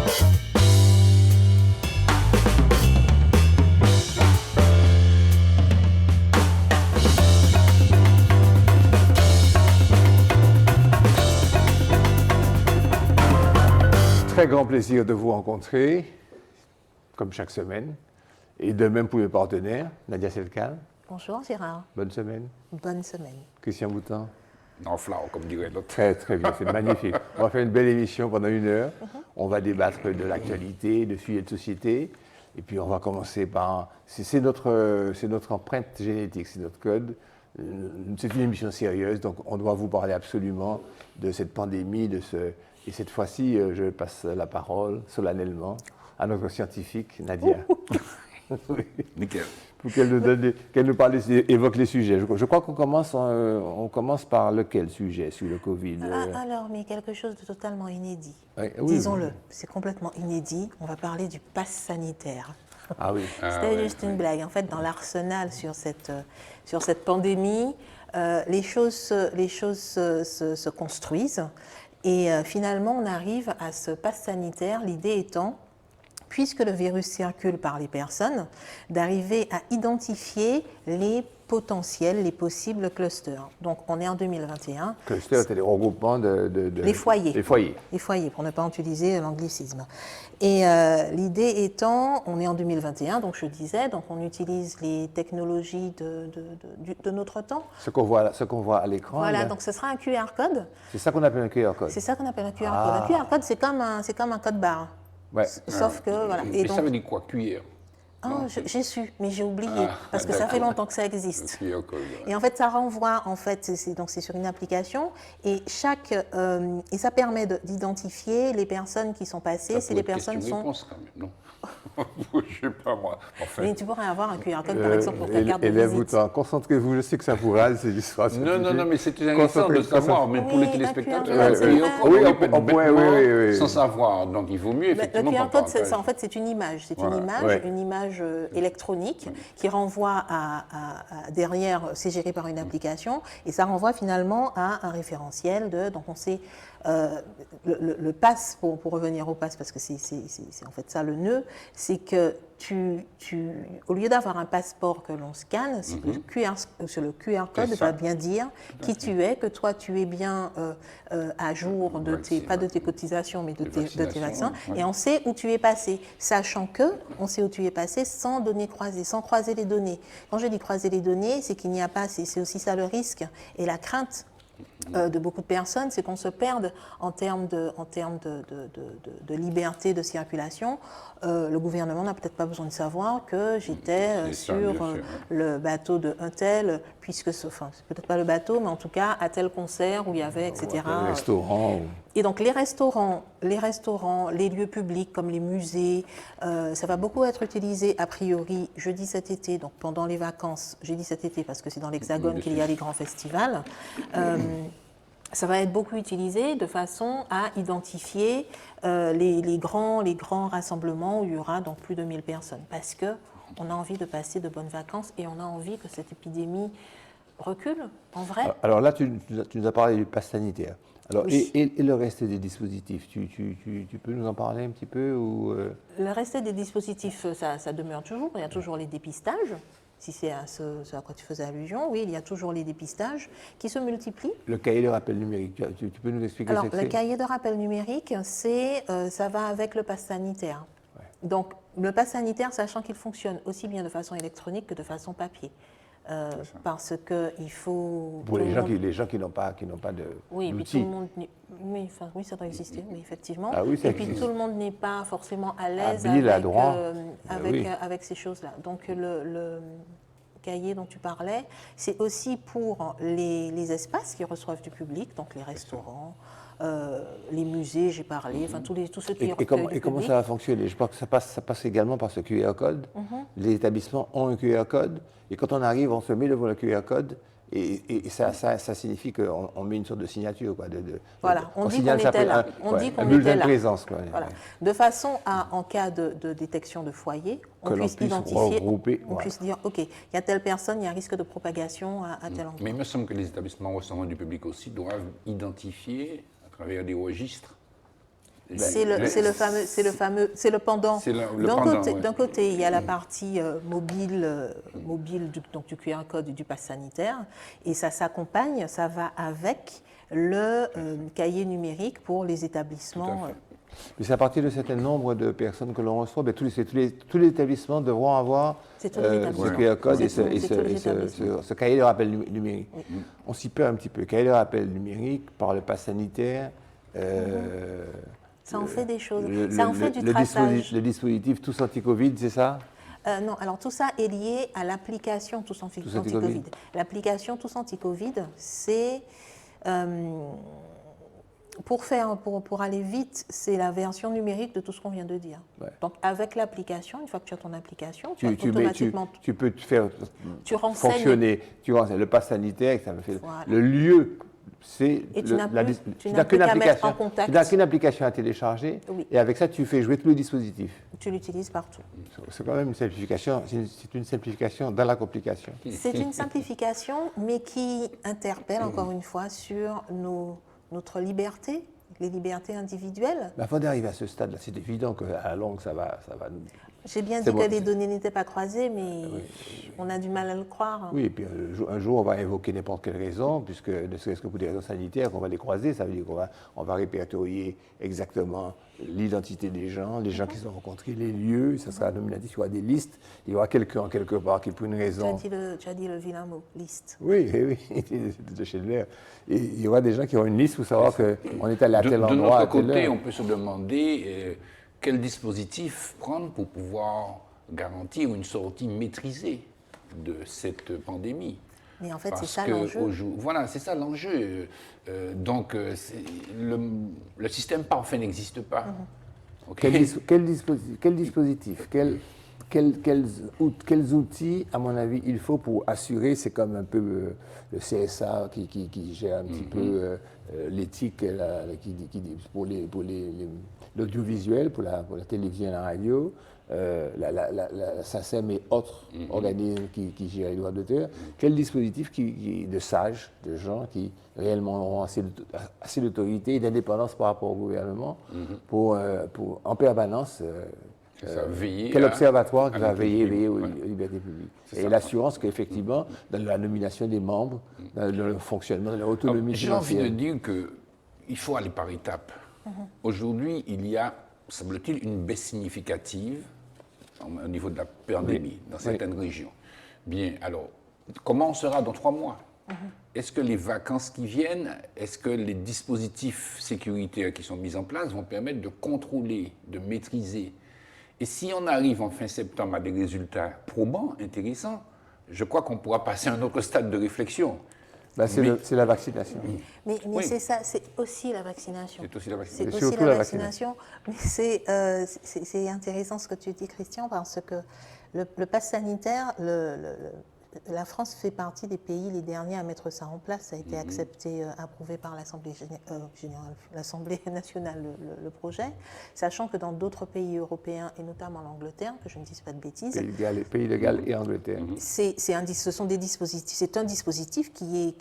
Très grand plaisir de vous rencontrer, comme chaque semaine, et de même pour mes partenaires, Nadia Selkan. Bonjour Gérard. Bonne semaine. Bonne semaine. Christian Boutin. En flau, comme dirait l'autre. Très très bien, c'est magnifique. On va faire une belle émission pendant 1 heure. On va débattre de l'actualité, de sujets de société. Et puis on va commencer par... C'est notre empreinte génétique, c'est notre code. C'est une émission sérieuse, donc on doit vous parler absolument de cette pandémie, Et cette fois-ci, je passe la parole solennellement à notre scientifique, Nadia. Oui. Nickel. Pour qu'elle nous parle, évoque les sujets. Je crois qu'on commence par lequel sujet sur le Covid Alors, mais quelque chose de totalement inédit. Oui, Disons-le, c'est complètement inédit. On va parler du pass sanitaire. Ah oui. C'était juste une blague. En fait, dans l'arsenal sur cette pandémie, les choses se construisent. Et finalement, on arrive à ce pass sanitaire, l'idée étant, puisque le virus circule par les personnes, d'arriver à identifier les potentiels, les possibles clusters. Donc, on est en 2021. Clusters, c'est les regroupements Les foyers. Les foyers. Les foyers, pour ne pas utiliser l'anglicisme. Et l'idée étant, on est en 2021, donc je disais, donc on utilise les technologies de notre temps. Ce qu'on voit à l'écran. Voilà, là. donc ce sera un QR code. C'est ça qu'on appelle un QR code. C'est ça qu'on appelle un QR code. Un QR code, c'est comme un code barre. Ouais. Sauf que, voilà. Et donc, ça veut dire quoi, cuillère? J'ai su, mais j'ai oublié, parce que ça fait longtemps que ça existe. Et en fait, ça renvoie, c'est sur une application, et et ça permet d'identifier les personnes qui sont passées, si les personnes sont... Réponse, quand même, non? Je sais pas, moi. Enfin. Mais tu pourrais avoir un QR code, par exemple, pour ta carte de visite. Concentrez-vous, je sais que ça pourra aller, c'est l'histoire. Non, mais c'est intéressant de savoir, même pour les téléspectateurs. Oui, on pourrait, sans savoir, donc il vaut mieux, effectivement. Le QR code, en fait, c'est une image. C'est une image électronique qui renvoie derrière, c'est géré par une application, et ça renvoie finalement à un référentiel donc on sait, le pass, pour revenir au pass, parce que c'est en fait ça le nœud, c'est que au lieu d'avoir un passeport que l'on scanne, sur le QR code va bien dire qui tu es, que toi tu es bien à jour pas de tes cotisations, mais de tes vaccins, et on sait où tu es passé, sachant que on sait où tu es passé sans données croisées, sans croiser les données. Quand je dis croiser les données, c'est qu'il n'y a pas, c'est aussi ça le risque et la crainte de beaucoup de personnes, c'est qu'on se perde en termes de liberté de circulation. Le gouvernement n'a peut-être pas besoin de savoir que j'étais sur le bateau de un tel, puisque c'est peut-être pas le bateau, mais en tout cas à tel concert où il y avait, etc. Les restaurants. Et donc les restaurants, les lieux publics comme les musées, ça va beaucoup être utilisé a priori, je dis cet été, donc pendant les vacances, j'ai dit cet été parce que c'est dans l'Hexagone qu'il y a les grands festivals. Ça va être beaucoup utilisé de façon à identifier les grands rassemblements où il y aura donc plus de 1000 personnes. Parce qu'on a envie de passer de bonnes vacances et on a envie que cette épidémie recule, en vrai. Alors là, tu nous as parlé du pass sanitaire. Alors, oui. et le reste des dispositifs, tu peux nous en parler un petit peu ou Le reste des dispositifs, ça demeure toujours. Il y a toujours les dépistages. Si c'est ce à quoi tu faisais allusion, oui, il y a toujours les dépistages qui se multiplient. Le cahier de rappel numérique, tu peux nous expliquer ce que c'est? Alors, le cahier de rappel numérique, ça va avec le pass sanitaire. Ouais. Donc, le pass sanitaire, sachant qu'il fonctionne aussi bien de façon électronique que de façon papier. Parce qu'il faut... Pour les gens qui n'ont pas de oui, puis tout le monde... Oui, ça doit exister, mais effectivement. Ah oui, et puis tout le monde n'est pas forcément à l'aise avec ces choses-là. Donc le cahier dont tu parlais, c'est aussi pour les espaces qui reçoivent du public, donc les restaurants, les musées, j'ai parlé, enfin tous ceux qui reçoivent Et comment ça va fonctionner? Je crois que ça passe également par ce QR code. Les établissements ont un QR code, et quand on arrive, on se met devant le QR code, et ça signifie qu'on met une sorte de signature. Voilà, on dit qu'on était là. On dit qu'on était là. Présence, quoi. Voilà. De façon à, en cas de détection de foyer, on puisse identifier, on puisse dire, OK, il y a telle personne, il y a un risque de propagation à tel endroit. Mais il me semble que les établissements recevant du public aussi doivent identifier, à travers des registres, C'est le pendant. D'un côté, il y a la partie mobile du QR code et du pass sanitaire, et ça s'accompagne, ça va avec le cahier numérique pour les établissements. Mais c'est à partir de certain nombre de personnes que l'on reçoit, tous les établissements devront avoir ce QR code et ce cahier de rappel numérique. Oui. On s'y perd un petit peu. Cahier de rappel numérique par le pass sanitaire. Ça en fait des choses. Ça en fait du traçage. Le dispositif Tous Anti-Covid, c'est ça? Non, alors tout ça est lié à l'application Tous Anti-Covid. L'application Tous Anti-Covid, c'est... Pour aller vite, c'est la version numérique de tout ce qu'on vient de dire. Ouais. Donc, avec l'application, une fois que tu as ton application, tu peux te faire fonctionner. Tu renseignes le pass sanitaire, ça me fait le lieu. Tu n'as qu'une application. Tu n'as qu'une application à télécharger, oui. Et avec ça, tu fais jouer tout le dispositif. Tu l'utilises partout. C'est quand même une simplification. C'est une simplification dans la complication. C'est une simplification, mais qui interpelle encore une fois sur notre liberté, les libertés individuelles. Mais avant d'arriver à ce stade-là, c'est évident qu'à la longue, ça va nous... J'ai bien dit que les données n'étaient pas croisées, mais on a du mal à le croire. Oui, et puis un jour, on va évoquer n'importe quelle raison, puisque ne serait-ce que pour des raisons sanitaires, on va les croiser. Ça veut dire qu'on va répertorier exactement l'identité des gens, les gens qui sont rencontrés, les lieux. Ça sera nominatif, il y aura des listes. Il y aura quelqu'un quelque part qui, pour une raison... Tu as dit le vilain mot, liste. Oui, de chez l'air. Et il y aura des gens qui ont une liste pour savoir qu'on est allé à tel endroit, à telle heure. De notre côté, on peut se demander... quel dispositif prendre pour pouvoir garantir une sortie maîtrisée de cette pandémie? Mais en fait, c'est ça l'enjeu. Voilà, c'est ça l'enjeu. Donc, le système parfait n'existe pas. Okay. Quel dispositif, quels outils, à mon avis, il faut pour assurer, c'est comme un peu le CSA qui gère un petit peu l'éthique pour l'audiovisuel, pour la télévision et la radio, la SACEM et autres organismes qui gèrent les droits d'auteur. Quel dispositif de sages, de gens qui réellement auront assez d'autorité et d'indépendance par rapport au gouvernement pour en permanence... quel observatoire qui va veiller aux libertés publiques. Et l'assurance qu'effectivement, dans la nomination des membres, dans le fonctionnement, dans l'autonomie financière. J'ai envie de dire qu'il faut aller par étapes. Aujourd'hui, il y a, semble-t-il, une baisse significative au niveau de la pandémie dans certaines régions. Bien, alors, comment on sera dans 3 mois? Est-ce que les vacances qui viennent, est-ce que les dispositifs sécuritaires qui sont mis en place vont permettre de contrôler, de maîtriser? Et si on arrive en fin septembre à des résultats probants, intéressants, je crois qu'on pourra passer à un autre stade de réflexion. C'est la vaccination. Mais c'est ça, c'est aussi la vaccination. C'est aussi la vaccination. C'est aussi la vaccination. Mais c'est intéressant ce que tu dis, Christian, parce que le pass sanitaire, la France fait partie des pays les derniers à mettre ça en place. Ça a été accepté, approuvé par l'Assemblée nationale, le projet, sachant que dans d'autres pays européens, et notamment l'Angleterre, que je ne dise pas de bêtises... Pays de Galles et Angleterre. C'est un dispositif qui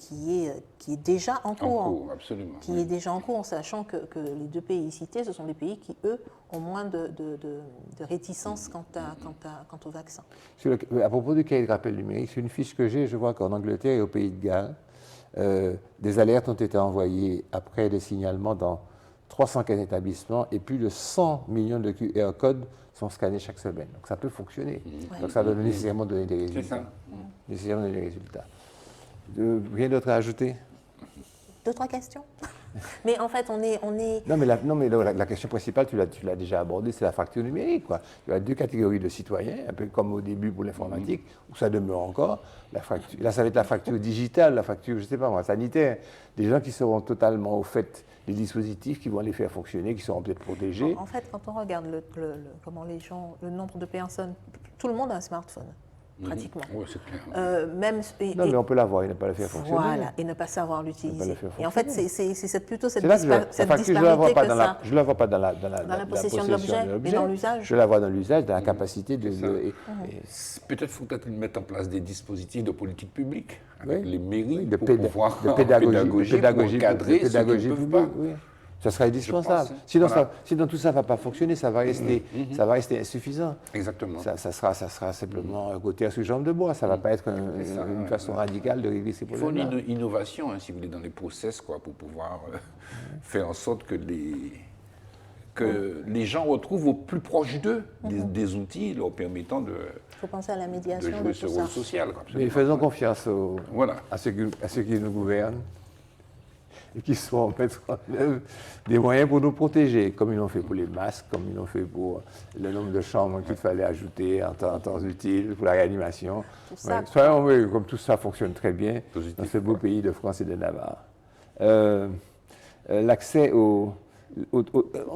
est déjà en cours. Absolument. Qui est déjà en cours, en sachant que les 2 pays cités, ce sont des pays qui, eux, ont moins de réticence quant au vaccin. À propos du cahier de rappel numérique, sur une fiche que j'ai, je vois qu'en Angleterre et au Pays de Galles, des alertes ont été envoyées après des signalements dans 315 établissements et plus de 100 millions de QR codes sont scannés chaque semaine. Donc ça peut fonctionner. Donc ça doit nécessairement donner des résultats. C'est ça. Nécessairement donner des résultats. Rien d'autre à ajouter? D'autres questions? Mais en fait, on est... Non, mais la question principale, tu l'as déjà abordée, c'est la fracture numérique, quoi. Il y a 2 catégories de citoyens, un peu comme au début pour l'informatique, où ça demeure encore. Là, ça va être la fracture digitale, la fracture, je ne sais pas moi, sanitaire. Des gens qui seront totalement au fait des dispositifs qui vont les faire fonctionner, qui seront peut-être protégés. En fait, quand on regarde comment les gens, le nombre de personnes, tout le monde a un smartphone. Pratiquement. Oui, c'est clair. Mais on peut l'avoir et ne pas le faire fonctionner. Voilà, et ne pas savoir l'utiliser. Et en fait, c'est plutôt cette disparité que je ne la vois pas dans la possession de l'objet, mais dans l'usage. Je la vois dans l'usage, dans la capacité de... Peut-être faut-il mettre en place des dispositifs de politique publique avec les mairies de pour pouvoir pédagogie pour encadrer ceux qui ne peuvent pas. Ça sera indispensable. Je pense, Sinon, voilà. sinon, tout ça ne va pas fonctionner, ça va rester insuffisant. Exactement. Ça sera simplement un côté à sous jambe de bois, ça ne va pas être une façon radicale de régler ces Il faut problèmes. une innovation, hein, si vous voulez, dans les process, quoi, pour pouvoir faire en sorte que les gens retrouvent au plus proche d'eux des outils leur permettant de Il faut penser à la médiation de jouer tout ce ça. rôle social. Quoi, Mais absolument. faisons confiance Voilà. à ceux qui nous gouvernent et qui sont mettre en œuvre des moyens pour nous protéger, comme ils l'ont fait pour les masques, comme ils l'ont fait pour le nombre de chambres qu'il fallait ajouter en temps utile, pour la réanimation. Tout ça. Soyons heureux, comme tout ça fonctionne très bien Positif, dans ce beau pays de France et de Navarre. L'accès on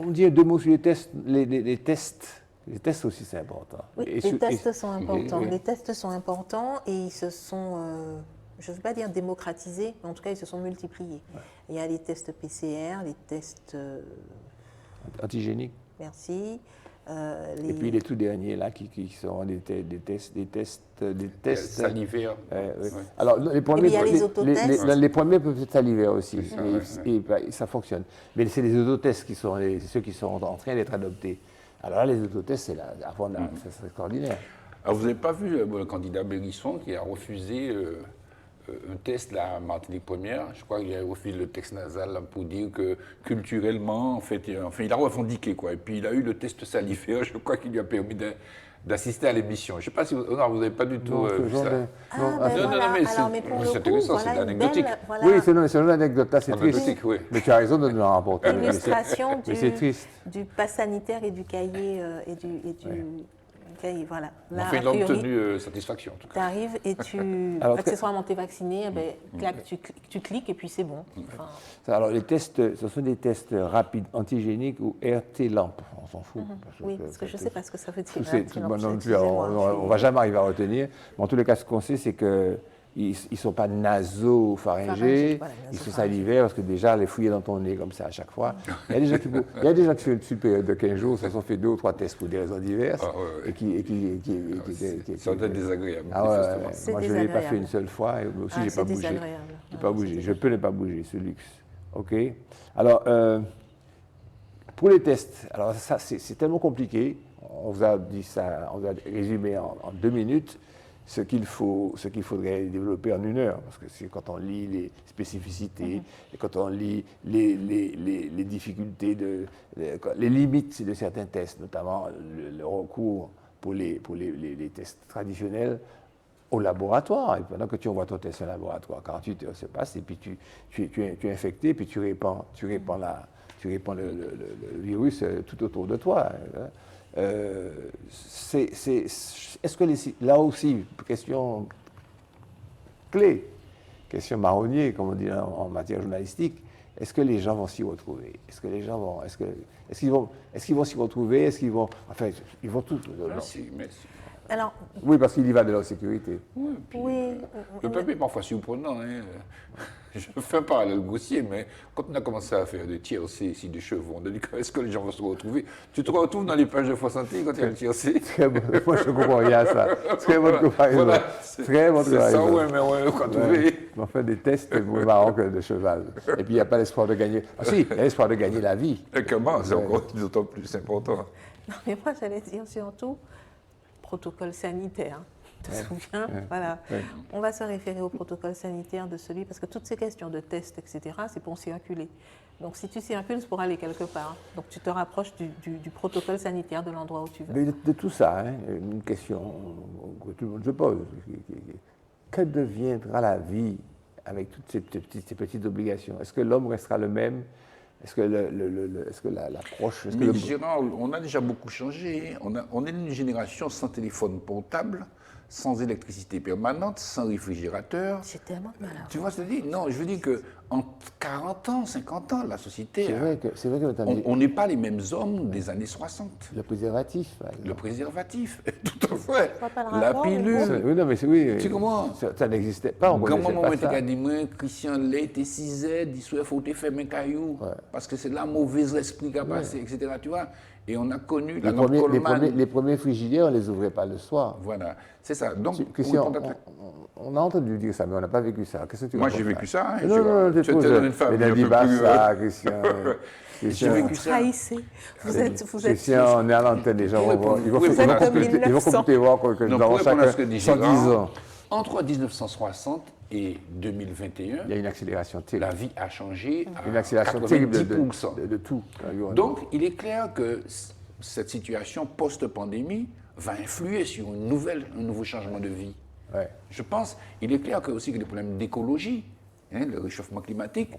dit deux mots sur les tests. Les tests. Les tests aussi, c'est important. Oui, les tests sont importants. Les tests sont importants et ils se sont, je ne veux pas dire démocratisés, mais en tout cas, ils se sont multipliés. Ouais. Il y a les tests PCR, les tests... antigéniques. Merci. Et puis les tout derniers, là, qui seront des tests salivaires. Oui. Alors, les premiers, il y a les autotests. Les premiers peuvent être salivaires aussi, et ça fonctionne. Mais c'est les autotests qui sont ceux qui sont en train d'être adoptés. Alors là, les autotests, c'est extraordinaire. Alors, vous n'avez pas vu le candidat Bérisson qui a refusé un test la Martinique première. Je crois qu'il a refusé le test nasal pour dire que culturellement, en fait, il a revendiqué, quoi. Et puis il a eu le test salivaire, je crois qu'il lui a permis d'assister à l'émission. Je ne sais pas si vous n'avez pas du tout vu ça. Non, mais c'est intéressant, c'est anecdotique. Voilà. Oui, c'est une anecdote, c'est triste. Oui. Mais tu as raison de nous en rapporter. Illustration du pass sanitaire et du cahier et du cahier, voilà. Là, il a obtenu satisfaction. Tu arrives et accessoirement tu es vacciné, tu cliques et puis c'est bon. Enfin... Alors les tests, ce sont des tests rapides antigéniques ou RT-LAMP, on s'en fout. Oui, parce que je ne sais pas ce que ça veut dire. On ne va jamais arriver à retenir. Mais en tous les cas, ce qu'on sait, c'est qu'ils ne sont pas nasopharyngés, ils sont salivaires, parce que déjà, les fouiller dans ton nez comme ça à chaque fois. Il y a des gens qui font une période de 15 jours, ça ont fait 2 ou 3 tests pour des raisons diverses. Et ça doit être désagréable. Moi, je ne l'ai pas fait une seule fois, et aussi, je n'ai pas bougé. Je peux ne pas bouger, ce luxe. OK. Alors, pour les tests, alors ça, c'est tellement compliqué. On vous a dit ça, on vous a résumé en 2 minutes. Ce qu'il faudrait développer en 1 heure, parce que c'est quand on lit les spécificités, et quand on lit les difficultés, les limites de certains tests, notamment le recours pour les tests traditionnels au laboratoire. Et pendant que tu envoies ton test au laboratoire, 48 heures se passent, et puis tu es infecté, puis tu répands le virus tout autour de toi. Est-ce que là aussi, question clé, question marronnier, comme on dit en matière journalistique, est-ce que les gens vont s'y retrouver? Est-ce qu'ils vont s'y retrouver? Est-ce qu'ils vont, enfin, ils vont tous. Merci. Alors, oui, parce qu'il y va de leur sécurité. Oui. Le peuple est parfois surprenant. Je fais un parallèle grossier, mais quand on a commencé à faire des tiercés ici, des chevaux, on a dit est-ce que les gens vont se retrouver? Tu te retrouves dans les pages de Fossanté quand il y a le tiercé? Très bon. Moi, je ne comprends rien à ça. Très bonne comparaison. Voilà, très bonne comparaison. C'est ça, ouais, mais on va trouver. On fait des tests moins marrants que de cheval. Et puis, il n'y a pas l'espoir de gagner. Ah si, il y a l'espoir de gagner la vie. Et comment? C'est encore d'autant plus important. Non, mais moi, j'allais dire surtout protocole sanitaire. Tu te souviens? Voilà. On va se référer au protocole sanitaire de celui, parce que toutes ces questions de tests, etc., c'est pour circuler. Donc, si tu circules, c'est pour aller quelque part. Donc, tu te rapproches du protocole sanitaire de l'endroit où tu vas. Mais de tout ça, une question que tout le monde se pose. Que deviendra la vie avec toutes ces petites obligations? Est-ce que l'homme restera le même? Est-ce que l'approche... Mais Gérard, on a déjà beaucoup changé. On est une génération sans téléphone portable, sans électricité permanente, sans réfrigérateur. C'est tellement malade. Tu vois ce que je dis? Non, je veux dire qu'en 40 ans, 50 ans, la société... C'est vrai que on n'est pas les mêmes hommes des années 60. Le préservatif. Le préservatif, tout à fait. La rapport, pilule. Oui, non, mais oui. Tu comprends? Ça n'existait pas, on connaissait pas ça. Quand dit moi, Christian Lay, t'es 6 heures, dit il faut te faire mes cailloux, parce que c'est là mauvais esprit qui a passé, etc. Tu vois? Et on a connu les premiers frigidaires, on ne les ouvrait pas le soir. Voilà, c'est ça. Donc, Christian, on a entendu dire ça, mais on n'a pas vécu ça. Moi, j'ai vécu ça. Non, êtes trop jeune. Mélanie Bassa, Christian. J'ai vécu ça. Trahissez. Vous êtes. Christian, on est à l'antenne, les gens vont voir. Ils vont computer voir que nous avons chacun 110 ans. Entre 1960 et 2021, il y a une accélération terrible. La vie a changé à une accélération terrible de tout. Donc, il est clair que cette situation post-pandémie va influer sur un nouveau changement de vie. Ouais. Je pense, il est clair que aussi que les problèmes d'écologie, le réchauffement climatique,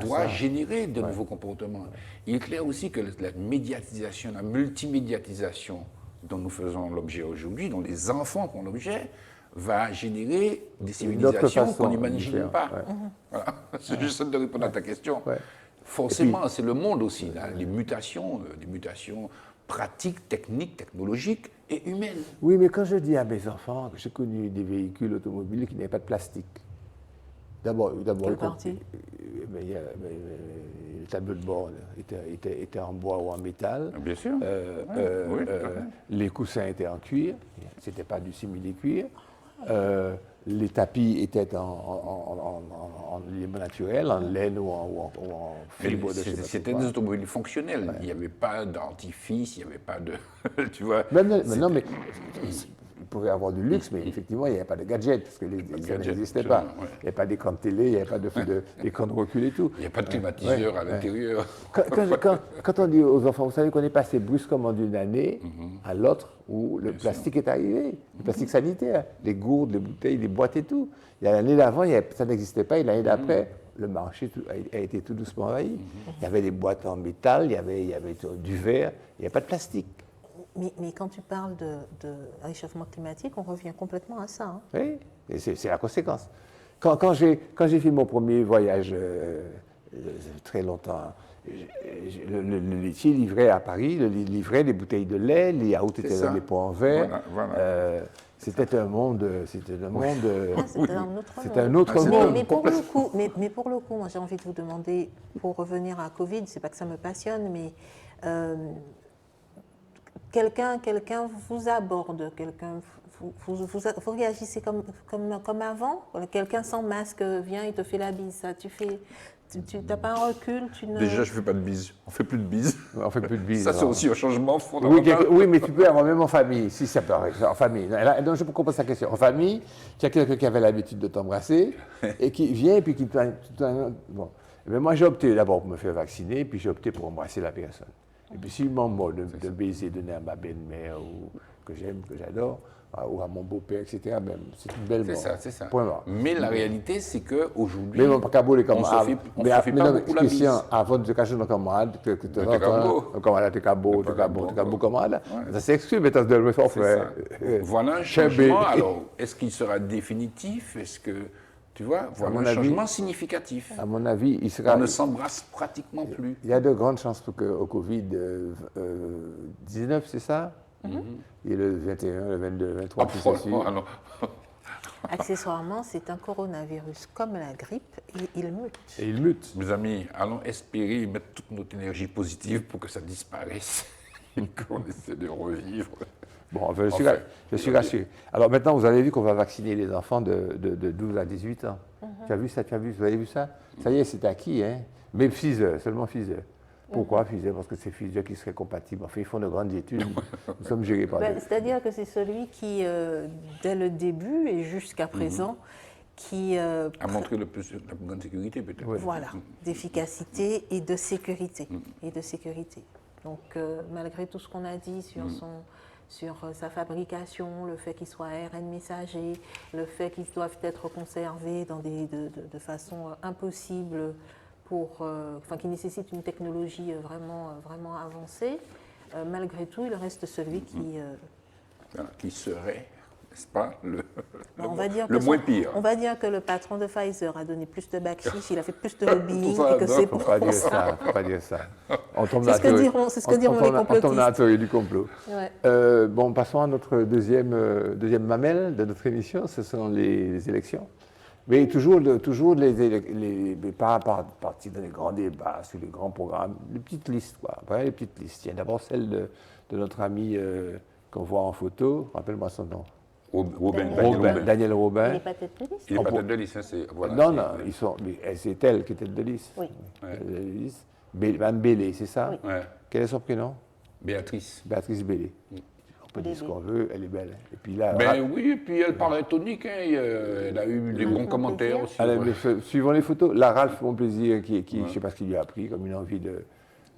doit générer de nouveaux comportements. Ouais. Il est clair aussi que la médiatisation, la multimédiatisation dont nous faisons l'objet aujourd'hui, dont les enfants font l'objet, va générer des civilisations qu'on n'imagine pas. Ouais. Voilà. C'est juste de répondre à ta question. Ouais. Forcément, c'est le monde aussi, là, les mutations pratiques, techniques, technologiques et humaines. Oui, mais quand je dis à mes enfants que j'ai connu des véhicules automobiles qui n'avaient pas de plastique, d'abord, quelle partie? Le tableau de bord était en bois ou en métal. Bien sûr. Les coussins étaient en cuir, c'était pas du simili-cuir. Les tapis étaient en libre naturel, en laine ou en fibre de chez. C'était des automobiles fonctionnels. Ouais. Il n'y avait pas d'artifice, il n'y avait pas de. Tu vois. Non, mais il pouvait y avoir du luxe, mais effectivement, il n'y avait pas de gadgets, parce que ça n'existait pas. Ouais. Il n'y avait pas d'écran de télé, il n'y avait pas d'écran de recul et tout. Il n'y a pas de climatiseur à l'intérieur. Quand on dit aux enfants, vous savez qu'on est passé brusquement d'une année à l'autre où le plastique est arrivé, le plastique sanitaire, les gourdes, les bouteilles, les boîtes et tout. L'année d'avant, ça n'existait pas, et l'année d'après, le marché a été tout doucement envahi. Il y avait des boîtes en métal, il y avait du verre, il n'y avait pas de plastique. Mais quand tu parles de réchauffement climatique, on revient complètement à ça. Hein. Oui, c'est la conséquence. Quand j'ai fait mon premier voyage très longtemps, le laitier livrait à Paris, livrait les bouteilles de lait, les yaourts étaient dans des pots en verre. Voilà. C'était un monde. C'était un autre monde. Mais pour le coup, moi j'ai envie de vous demander, pour revenir à Covid, c'est pas que ça me passionne, mais quelqu'un vous aborde, vous réagissez comme avant. Quelqu'un sans masque vient et te fait la bise. Ça, tu n'as pas un recul. Déjà, je ne fais pas de bise. On ne fait plus de bise. On fait plus de bise. Ça, c'est aussi un changement fondamental. Oui, mais tu peux avoir même en famille, si ça peut arriver. En famille. Donc, je peux comprendre sa question. En famille, tu as quelqu'un qui avait l'habitude de t'embrasser et qui vient et puis qui bon. Mais moi, j'ai opté d'abord pour me faire vacciner, puis j'ai opté pour embrasser la personne. Et puis, s'il m'en mord de baiser donné à ma belle-mère ou que j'aime, que j'adore, ou à mon beau-père, etc., c'est une belle mort. C'est ça. Point mort. Mais la réalité, c'est qu'aujourd'hui, on ne fait pas beaucoup la bise. Avant de te cacher nos camarades, tu es camarade, ça s'exclut, mais tu as de le faire. Voilà un changement. Alors, est-ce qu'il sera définitif? Est-ce que... Tu vois, voilà un changement significatif. À mon avis, on ne s'embrasse pratiquement plus. Il y a de grandes chances qu'au Covid-19, c'est ça? Et le 21, le 22, le 23, tout ça. Accessoirement, c'est un coronavirus comme la grippe, et il mute. Et il mute. Mes amis, allons espérer mettre toute notre énergie positive pour que ça disparaisse et qu'on essaie de revivre. Bon, je suis rassuré. Alors maintenant, vous avez vu qu'on va vacciner les enfants de 12 à 18 ans. Tu as vu ça? Vous avez vu ça? Ça y est, c'est acquis, hein? Même Pfizer, seulement Pfizer. Pourquoi Pfizer? Parce que c'est Pfizer qui serait compatible. Enfin, ils font de grandes études. Nous sommes gérés par c'est-à-dire que c'est celui qui, dès le début et jusqu'à présent, qui a montré la plus grande sécurité, peut-être. Voilà, d'efficacité et de sécurité. Donc, malgré tout ce qu'on a dit sur sa fabrication, le fait qu'il soit ARN messager, le fait qu'ils doivent être conservés de façon impossible, qui nécessite une technologie vraiment avancée, malgré tout, il reste celui qui serait, n'est-ce pas, le moins pire. On va dire que le patron de Pfizer a donné plus de bakchich, il a fait plus de lobbying et que c'est pour ça. Il ne faut pas dire ça. C'est ce que diront les complotistes. On tombe dans la théorie du complot. Ouais. Bon, passons à notre deuxième mamelle de notre émission, ce sont les élections. Mais toujours pas partir dans les grands débats, sur les grands programmes, les petites listes, quoi. Après, les petites listes. Il y a d'abord celle de notre ami qu'on voit en photo, rappelle-moi son nom. Daniel Robin. Il n'est pas tête de liste. Il n'est pas tête de liste, hein, voilà, non, non, c'est elle qui est tête de liste. Oui. Mme Bellé, c'est ça? Oui. Ouais. Quel est son prénom? Béatrice. Béatrice Bellé. On peut dire ce qu'on veut, elle est belle. Et puis là, Oui, et puis elle parle tonique, hein, elle a eu des bons commentaires aussi. suivant les photos, là, Ralph Monplaisir, je ne sais pas ce qu'il lui a pris, comme une envie de...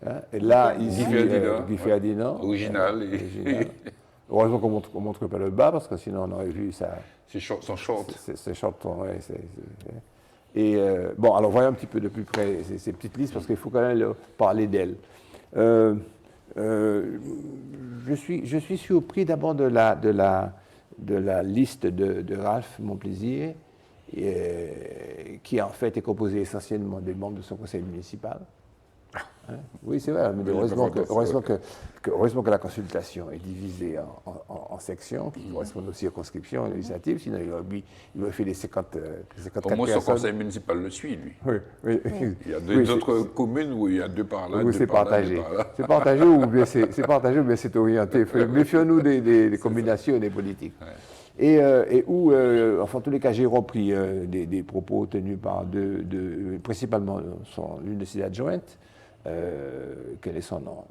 Hein, et là, ici, Guy Ferdinand. Original. Heureusement qu'on ne montre pas le bas, parce que sinon on aurait vu ça. Son short. C'est short, ouais. Et bon, alors voyons un petit peu de plus près ces petites listes, parce qu'il faut quand même parler d'elles. Je suis surpris d'abord de la liste de Ralph Monplaisir, qui en fait est composée essentiellement des membres de son conseil municipal. Hein? Oui, c'est vrai, mais heureusement que la consultation est divisée en sections qui correspondent aux circonscriptions législatives, sinon il aurait fait les 54 Au moins, son personnes. conseil municipal le suit, lui. Oui. Il y a d'autres communes où il y a deux par là, oui, c'est partagé. C'est partagé ou bien c'est orienté. Méfions-nous des combinations et des politiques. Ouais. Et où, enfin, en tous les cas, j'ai repris des propos tenus par principalement l'une de ses adjointes. Quel est son nom?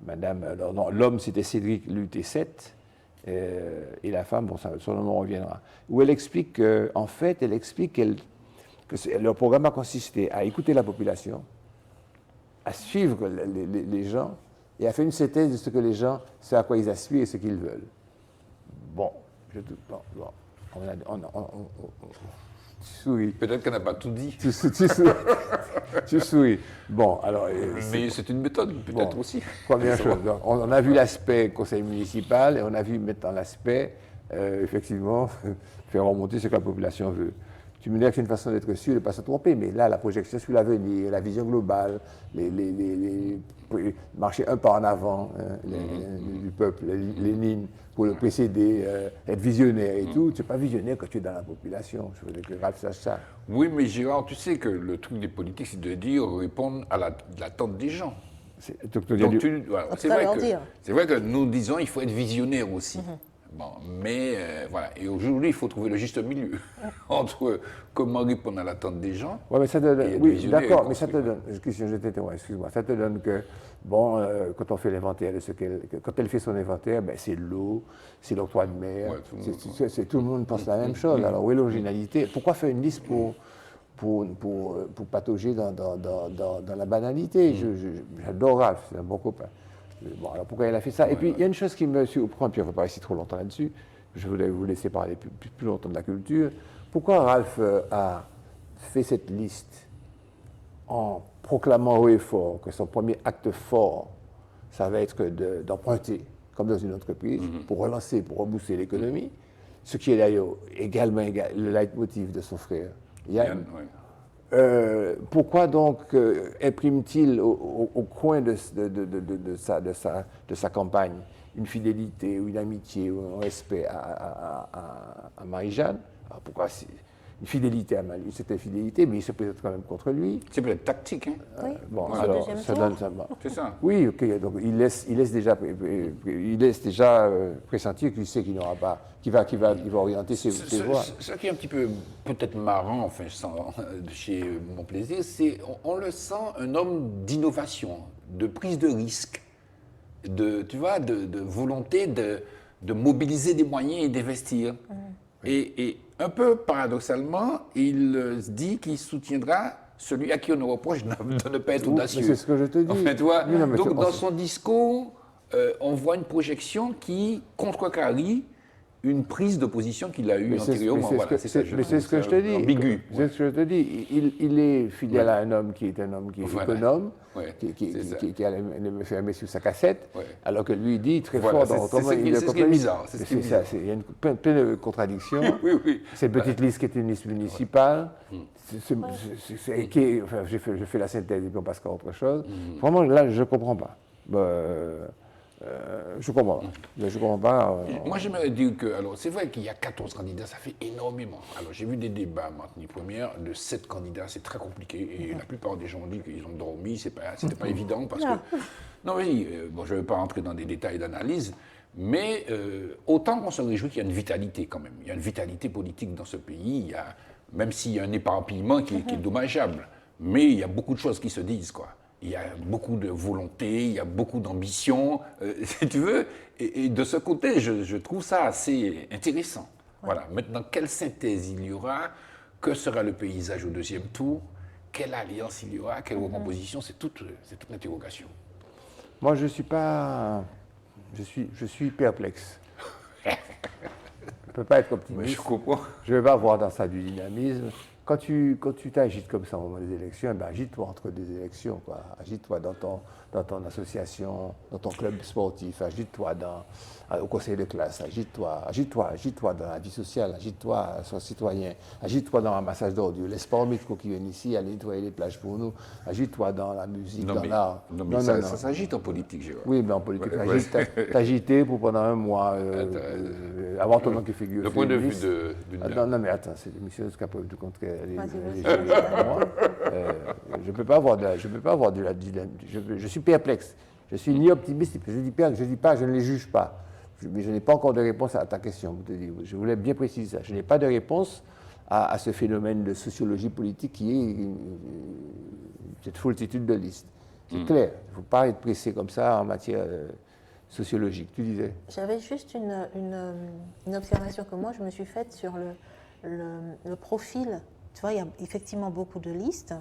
Alors non, l'homme c'était Cédric Luté-7 et la femme, bon, son nom reviendra. Où elle explique que leur programme a consisté à écouter la population, à suivre les gens et à faire une synthèse de ce que les gens, ce à quoi ils aspirent et ce qu'ils veulent. Bon, tu souris. Peut-être qu'elle n'a pas tout dit. Tu souris. Bon, alors. Mais c'est une méthode, peut-être aussi. Première chose, donc, on a vu l'aspect conseil municipal et on a vu maintenant l'aspect, effectivement, faire remonter ce que la population veut. Tu me dis que c'est une façon d'être sûr de ne pas se tromper, mais là, la projection sur l'avenir, la vision globale, marcher un pas en avant du peuple, les lignes pour le précéder, être visionnaire et tout. Tu n'es pas visionnaire quand tu es dans la population. Je voudrais que Ralph sache ça. Oui, mais Gérard, tu sais que le truc des politiques, c'est de dire répondre à l'attente des gens. C'est vrai que nous disons qu'il faut être visionnaire aussi. Bon, mais voilà. Et aujourd'hui, il faut trouver le juste milieu entre comment répondre à l'attente des gens. Ouais, mais ça te donne, oui, d'accord, mais ça te donne. Excuse-moi. Ça te donne que, bon, quand on fait l'inventaire de quand elle fait son inventaire, ben, c'est l'eau, c'est l'octroi de mer. Ouais, tout le monde pense la même chose. Alors, où est l'originalité? Pourquoi faire une liste pour patauger dans la banalité? J'adore Ralph, c'est un bon copain. Bon, alors pourquoi elle a fait ça? Et puis, il y a une chose qui me surprend, puis on ne va pas rester trop longtemps là-dessus, je voulais vous laisser parler plus longtemps de la culture. Pourquoi Ralph a fait cette liste en proclamant haut et fort que son premier acte fort, ça va être d'emprunter, comme dans une entreprise, pour relancer, pour rebooster l'économie, ce qui est d'ailleurs également le leitmotiv de son frère Yann. Pourquoi donc imprime-t-il au coin de sa campagne une fidélité ou une amitié ou un respect à Marie-Jeanne? Pourquoi une fidélité à Marie? C'était fidélité, mais il se présente quand même contre lui. C'est peut-être tactique, hein? Oui. Bon, alors, ça donne ça. C'est ça. Oui, ok. Donc il laisse déjà pressentir qu'il sait qu'il n'aura pas, qu'il va orienter ses voies. Ce qui est un petit peu peut-être marrant, enfin, chez Monplaisir, c'est on le sent un homme d'innovation, de prise de risque, de volonté de mobiliser des moyens et d'investir. Et un peu paradoxalement, il dit qu'il soutiendra celui à qui on nous reproche de ne pas être audacieux. C'est ce que je te dis. Enfin, donc, dans son discours, on voit une projection qui contrecarrie une prise de position qu'il a eue antérieurement. Mais c'est ce que je te dis. Ambigu. C'est ce que je te dis. Il est fidèle à un homme qui est économe, qui a les mains fermées sur sa cassette, alors que lui dit très fort dans comment il c'est ce qui est bizarre. Il y a plein de contradictions. Oui. Cette petite liste qui est une liste municipale. Je fais la synthèse et puis on passe à autre chose. Vraiment, là, je ne comprends pas. Je comprends pas. Moi, j'aimerais dire que, alors, c'est vrai qu'il y a 14 candidats, ça fait énormément. Alors, j'ai vu des débats, Martinique Première, de 7 candidats, c'est très compliqué. Et la plupart des gens ont dit qu'ils ont dormi, c'était pas évident parce que. Non, oui, bon, je ne vais pas rentrer dans des détails d'analyse, Mais autant qu'on se réjouit qu'il y a une vitalité quand même. Il y a une vitalité politique dans ce pays, même s'il y a un éparpillement qui est dommageable. Mais il y a beaucoup de choses qui se disent, quoi. Il y a beaucoup de volonté, il y a beaucoup d'ambition, si tu veux. Et de ce côté, je trouve ça assez intéressant. Voilà. Maintenant, quelle synthèse il y aura? Que sera le paysage au deuxième tour? Quelle alliance il y aura? Quelle recomposition? C'est toute l'interrogation. Moi, je suis pas... Je suis perplexe. Je ne peux pas être optimiste. Mais je comprends. Je ne vais pas voir dans ça du dynamisme. Quand tu t'agites comme ça au moment des élections, eh ben, agite-toi entre des élections, quoi. Agite-toi dans ton association, dans ton club sportif, agite-toi au conseil de classe, agite-toi dans la vie sociale, agite-toi, sois citoyen, agite-toi dans un ramassage d'ordures, les sports médicaux qui viennent ici, aller nettoyer les plages pour nous, agite-toi dans la musique, dans l'art. Non, ça s'agite en politique, Gérard. Oui, mais en politique, t'agiter pour pendant un mois, avoir ton nom qui figure. Le point de vue d'une... Non, mais attends, c'est l'émission jusqu'à preuve du contraire. Je ne peux pas avoir de la je suis perplexe. Je suis ni optimiste, je dis pas, je ne les juge pas. Mais je n'ai pas encore de réponse à ta question. Je voulais bien préciser ça. Je n'ai pas de réponse à ce phénomène de sociologie politique qui est cette foultitude de listes. C'est clair. Il ne faut pas être pressé comme ça en matière sociologique. Tu disais? J'avais juste une observation que moi je me suis faite sur le profil. Tu vois, il y a effectivement beaucoup de listes.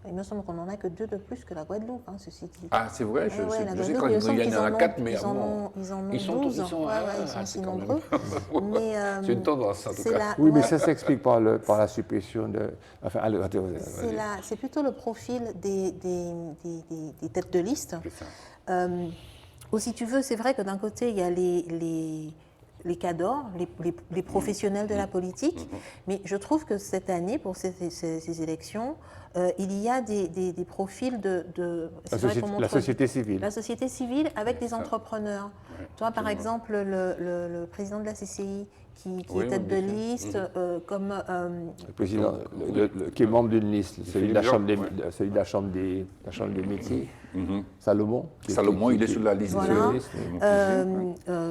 Il me semble qu'on n'en a que 2 de plus que la Guadeloupe, hein, ceci dit. Ah, c'est vrai, je sais quand il y en a 4, mais ils sont 12. Ils sont si nombreux. C'est une tendance, en tout cas. Oui, mais ça s'explique par la suppression de... Enfin, c'est plutôt le profil des têtes de liste. Ou si tu veux, c'est vrai que d'un côté, il y a les cadors, les professionnels de la politique, mais je trouve que cette année, pour ces élections, il y a des profils de la société civile. La société civile avec des entrepreneurs. Ouais, toi, par exemple, le président de la CCI, qui est tête de liste, comme... le président, qui est membre d'une liste, celui de la Chambre des métiers, Salomon. Salomon, il est sur la liste. Voilà.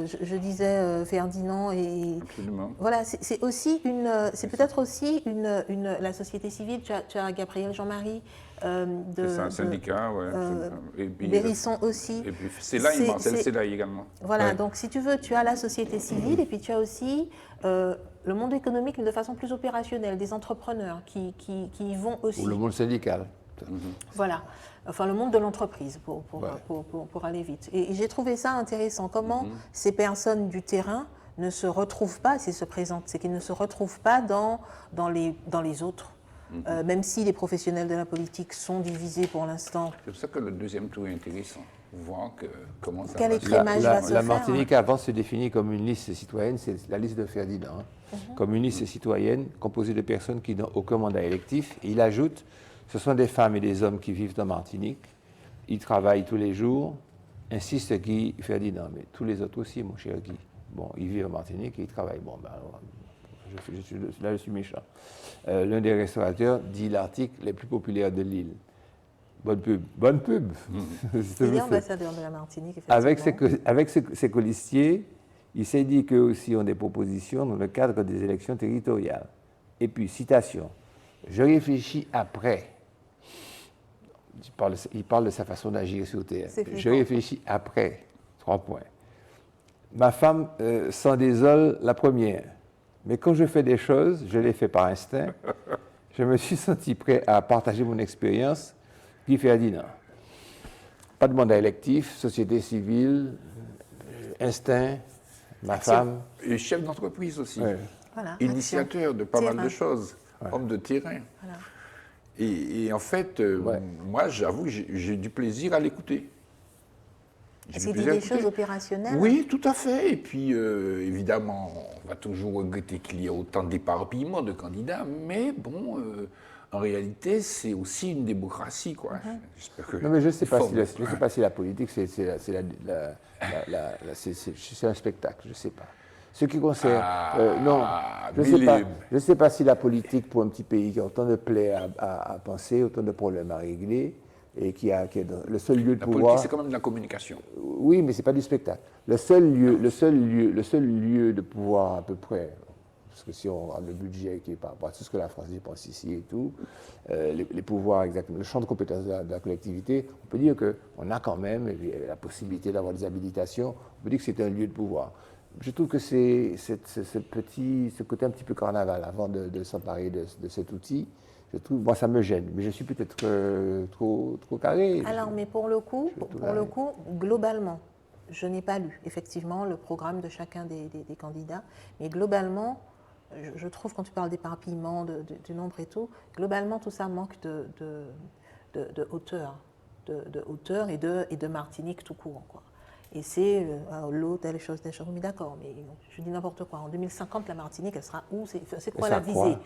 Je disais Ferdinand et... Absolument. Voilà, c'est peut-être aussi la société civile. Tu as Gabriel Jean-Marie c'est un syndicat, Bérisson aussi. Et puis c'est là également. Voilà, donc si tu veux, tu as la société civile et puis tu as aussi le monde économique, mais de façon plus opérationnelle, des entrepreneurs qui y vont aussi. Ou le monde syndical. Voilà, enfin le monde de l'entreprise pour aller vite. Et j'ai trouvé ça intéressant, comment ces personnes du terrain ne se retrouvent pas, s'ils se présentent, c'est qu'ils ne se retrouvent pas dans les autres. Même si les professionnels de la politique sont divisés pour l'instant. C'est pour ça que le deuxième tour est intéressant. Voir comment ça Quel écrémage va se faire. La Martinique avant se définit comme une liste citoyenne, c'est la liste de Ferdinand, comme une liste citoyenne composée de personnes qui n'ont aucun mandat électif. Et il ajoute, ce sont des femmes et des hommes qui vivent en Martinique, ils travaillent tous les jours, insiste Guy Ferdinand, mais tous les autres aussi, mon cher Guy. Bon, ils vivent en Martinique et ils travaillent. Bon, ben alors, là, je suis méchant. L'un des restaurateurs dit l'article les plus populaires de l'île. Bonne pub. Bonne pub. Il est ambassadeur de la Martinique, Avec ses colistiers, il s'est dit qu'eux aussi ont des propositions dans le cadre des élections territoriales. Et puis, citation, je réfléchis après. Il parle de sa façon d'agir sur terre. Je réfléchis après. 3 points. Ma femme s'en désole la première. Mais quand je fais des choses, je les fais par instinct. Je me suis senti prêt à partager mon expérience. Guy Ferdinand. Pas de mandat électif, société civile, instinct, ma femme. Et chef d'entreprise aussi. Ouais. Voilà, Initiateur de pas mal de choses. Homme de terrain. Voilà. Et en fait, moi, j'avoue, j'ai du plaisir à l'écouter. Est-ce qu'il dit des choses opérationnelles? Oui, tout à fait. Et puis, évidemment, on va toujours regretter qu'il y ait autant d'éparpillement de candidats, mais bon, en réalité, c'est aussi une démocratie, quoi. Non, mais je ne sais pas si la politique, c'est un spectacle, je ne sais pas. Ce qui concerne... je ne sais pas si la politique, pour un petit pays qui a autant de plaies à penser, autant de problèmes à régler, et qui est le seul lieu de La pouvoir. politique, c'est quand même de la communication. Oui, mais c'est pas du spectacle. Le seul lieu de pouvoir à peu près, parce que si on regarde le budget qui est par rapport à tout ce que la France dépense ici et tout, les pouvoirs exactement, le champ de compétences de la collectivité, on peut dire qu'on a quand même la possibilité d'avoir des habilitations. On peut dire que c'est un lieu de pouvoir. Je trouve que c'est ce côté un petit peu carnaval avant de s'emparer de cet outil. Je trouve, moi, ça me gêne, mais je suis peut-être trop carré. Alors, mais pour le coup, globalement, je n'ai pas lu effectivement le programme de chacun des candidats, mais globalement, je trouve quand tu parles d'éparpillement, du nombre et tout, globalement, tout ça manque de hauteur, de hauteur et de Martinique tout court, quoi. Et c'est l'eau, telle chose, mais d'accord, mais je dis n'importe quoi. En 2050, la Martinique, elle sera où? C'est quoi la visée?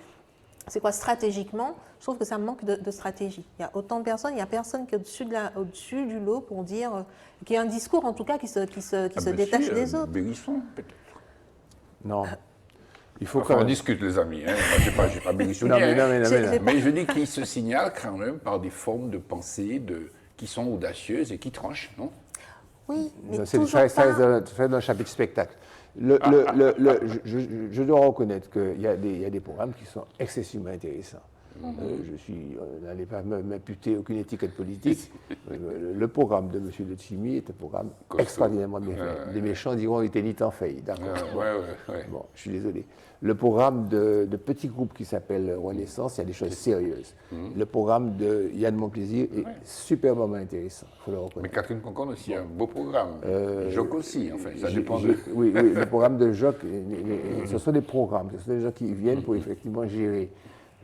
C'est quoi stratégiquement? Je trouve que ça manque de stratégie. Il y a autant de personnes, il n'y a personne qui est au-dessus du lot pour dire, qu'il y a un discours en tout cas qui se détache des autres. Bérisson, peut-être. Non. Il faut on discute, les amis. Hein. Moi, je n'ai pas bérissionné. Mais je dis qu'il se signale quand même par des formes de pensée qui sont audacieuses et qui tranchent, non? Oui, mais c'est toujours ça dans le chapitre spectacle. Je dois reconnaître qu'il y a des programmes qui sont excessivement intéressants. Je n'allais pas m'imputer aucune étiquette politique. Le programme de M. De Chimie est un programme extraordinairement bien fait. Les méchants diront qu'il était ni en faille, d'accord. Bon, je suis désolé. Le programme de petits groupes qui s'appelle Renaissance, il y a des choses sérieuses. Le programme de Yann Monplaisir est superbement intéressant, il faut le reconnaître. Mais Catherine Concorde aussi, un beau programme. Joc aussi, enfin, ça dépend oui, le programme de Joc, ce sont des programmes, ce sont des gens qui viennent pour effectivement gérer.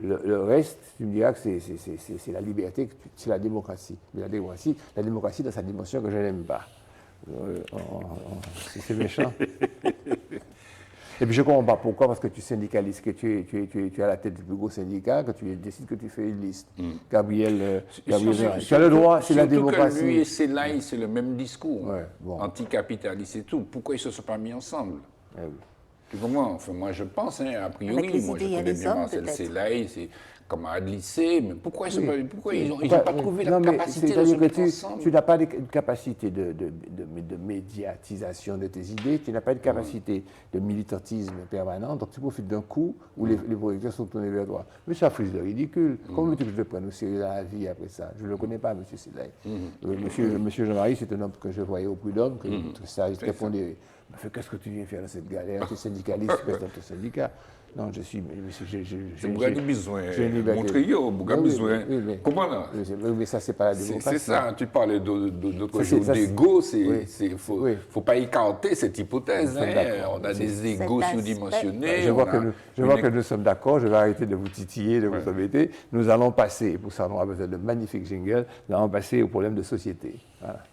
Le reste, tu me diras que c'est la liberté, c'est la démocratie. Mais la démocratie dans sa dimension que je n'aime pas. C'est méchant. Et puis je ne comprends pas pourquoi, parce que tu es syndicaliste, que tu es à la tête du plus gros syndicat, que tu décides que tu fais une liste. Gabriel tu as le droit, c'est la démocratie. Que lui et Selaï, c'est le même discours, anticapitaliste et tout. Pourquoi ils ne se sont pas mis ensemble? Tu comprends? Enfin, moi, je pense, hein, a priori, moi, je connais bien Marcel Selaï, c'est comme à lycée, mais pourquoi ils n'ont pas trouvé la capacité de se mettre ensemble? Tu n'as pas de capacité de médiatisation de tes idées, tu n'as pas de capacité de militantisme permanent, donc tu profites d'un coup où les projecteurs sont tournés vers toi. Mais ça fait de ridicule. Comment veux-tu que je te prenne au sérieux dans la vie après ça? Je ne le connais pas, M. Selaï. Monsieur Jean-Marie, c'est un homme que je voyais au prud'homme, que ça très pondéré. Qu'est-ce que tu viens faire dans cette galère? Tu es syndicaliste, tu restes dans ton syndicat. Non, je suis. C'est Bougani besoin. Montréal, Bougani besoin. Comment là? Mais ça, c'est pas la démocratie. C'est ça, tu parlais d'autre jour d'ego, il ne faut pas écarter cette hypothèse. On a des égos sous-dimensionnés. Je vois que nous sommes d'accord, je vais arrêter de vous titiller, de vous embêter. Nous allons passer, et pour ça, on aura besoin de magnifiques jingles, nous allons passer au problème de société. Voilà.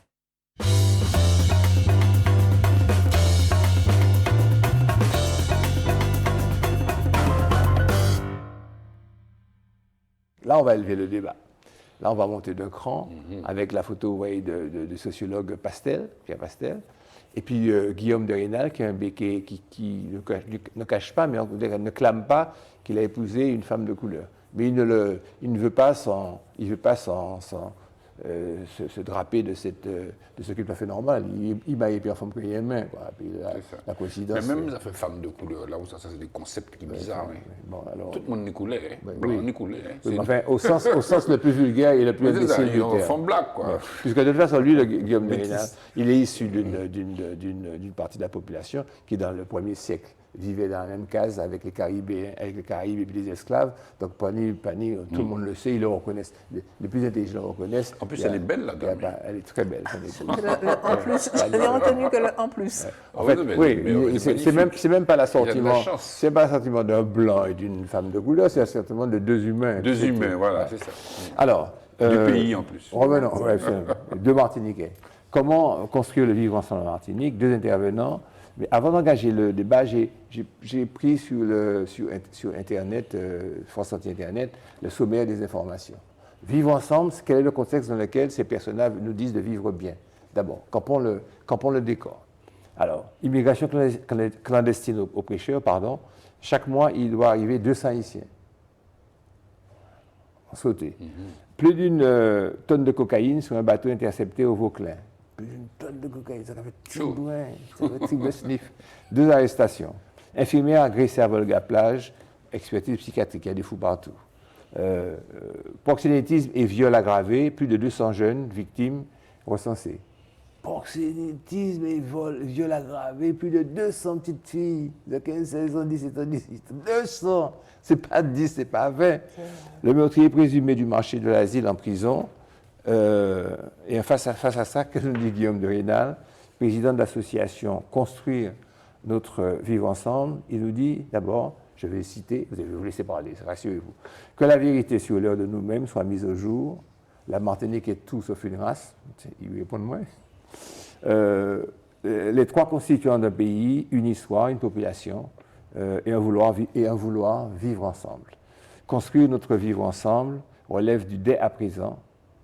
Là, on va élever le débat. Là, on va monter d'un cran avec la photo, vous voyez, du sociologue Pastel, Pierre Pastel, et puis Guillaume de Rênal, qui est un béquet qui ne cache pas, mais ne clame pas qu'il a épousé une femme de couleur. Mais il ne veut pas se draper de ce qu'il a fait normal. Il m'a épée en forme qu'il y a une main. La coïncidence. Mais même ça fait femme de couleur, là où ça c'est des concepts qui sont bizarres. Bon, alors, tout le monde n'est couleur. On est couleur. Enfin, au sens le plus vulgaire et le plus imbécile du terme. Femme black, quoi. Puisque de toute façon, lui, Guillaume de Rênal, il est issu d'une partie de la population qui, dans le 1er siècle, vivait dans la même case avec les Caraïbes et puis les esclaves. Donc Pani, tout le monde le sait, ils le reconnaissent. Les plus intelligents le reconnaissent. En plus, elle est belle, la dame. Elle est très belle. En plus, je n'ai retenu que le en plus. En fait, oui, c'est même pas l'assentiment. C'est pas l'assentiment d'un blanc et d'une femme de couleur, c'est l'assentiment de deux humains. Deux humains, voilà, c'est ça. Alors. Du pays en plus. Revenons, deux Martiniquais. Comment construire le vivre ensemble en Martinique? Deux intervenants. Mais avant d'engager le débat, j'ai pris sur Internet, France Anti-Internet, le sommaire des informations. Vivre ensemble, quel est le contexte dans lequel ces personnages nous disent de vivre bien? D'abord, campons le décor. Alors, immigration clandestine aux prêcheurs, pardon. Chaque mois, il doit arriver 200 Haïtiens. En sauté. plus d'une tonne de cocaïne sur un bateau intercepté au Vauclin. Plus d'une tonne de cocaïne, ça fait tout loin, ça fait triple sniff. 2 arrestations. Infirmière agressée à Volga-Plage, expertise psychiatrique, il y a des fous partout. Proxénétisme et viol aggravé, plus de 200 jeunes victimes recensées. Proxénétisme et viol aggravé, plus de 200 petites filles de 15, 16 ans, 17 ans, 18 ans. 200! C'est pas 10, c'est pas 20. Le meurtrier présumé du marché de l'asile en prison. Et face à ça, que nous dit Guillaume de Rênal, président de l'association Construire notre vivre ensemble, il nous dit d'abord, je vais le citer, vous allez vous laisser parler, rassurez-vous, que la vérité sur l'heure de nous-mêmes soit mise au jour. La Martinique est tout sauf une race, il lui répond de moi. Les 3 constituants d'un pays, une histoire, une population, et un vouloir vivre ensemble. Construire notre vivre ensemble relève du dès à présent,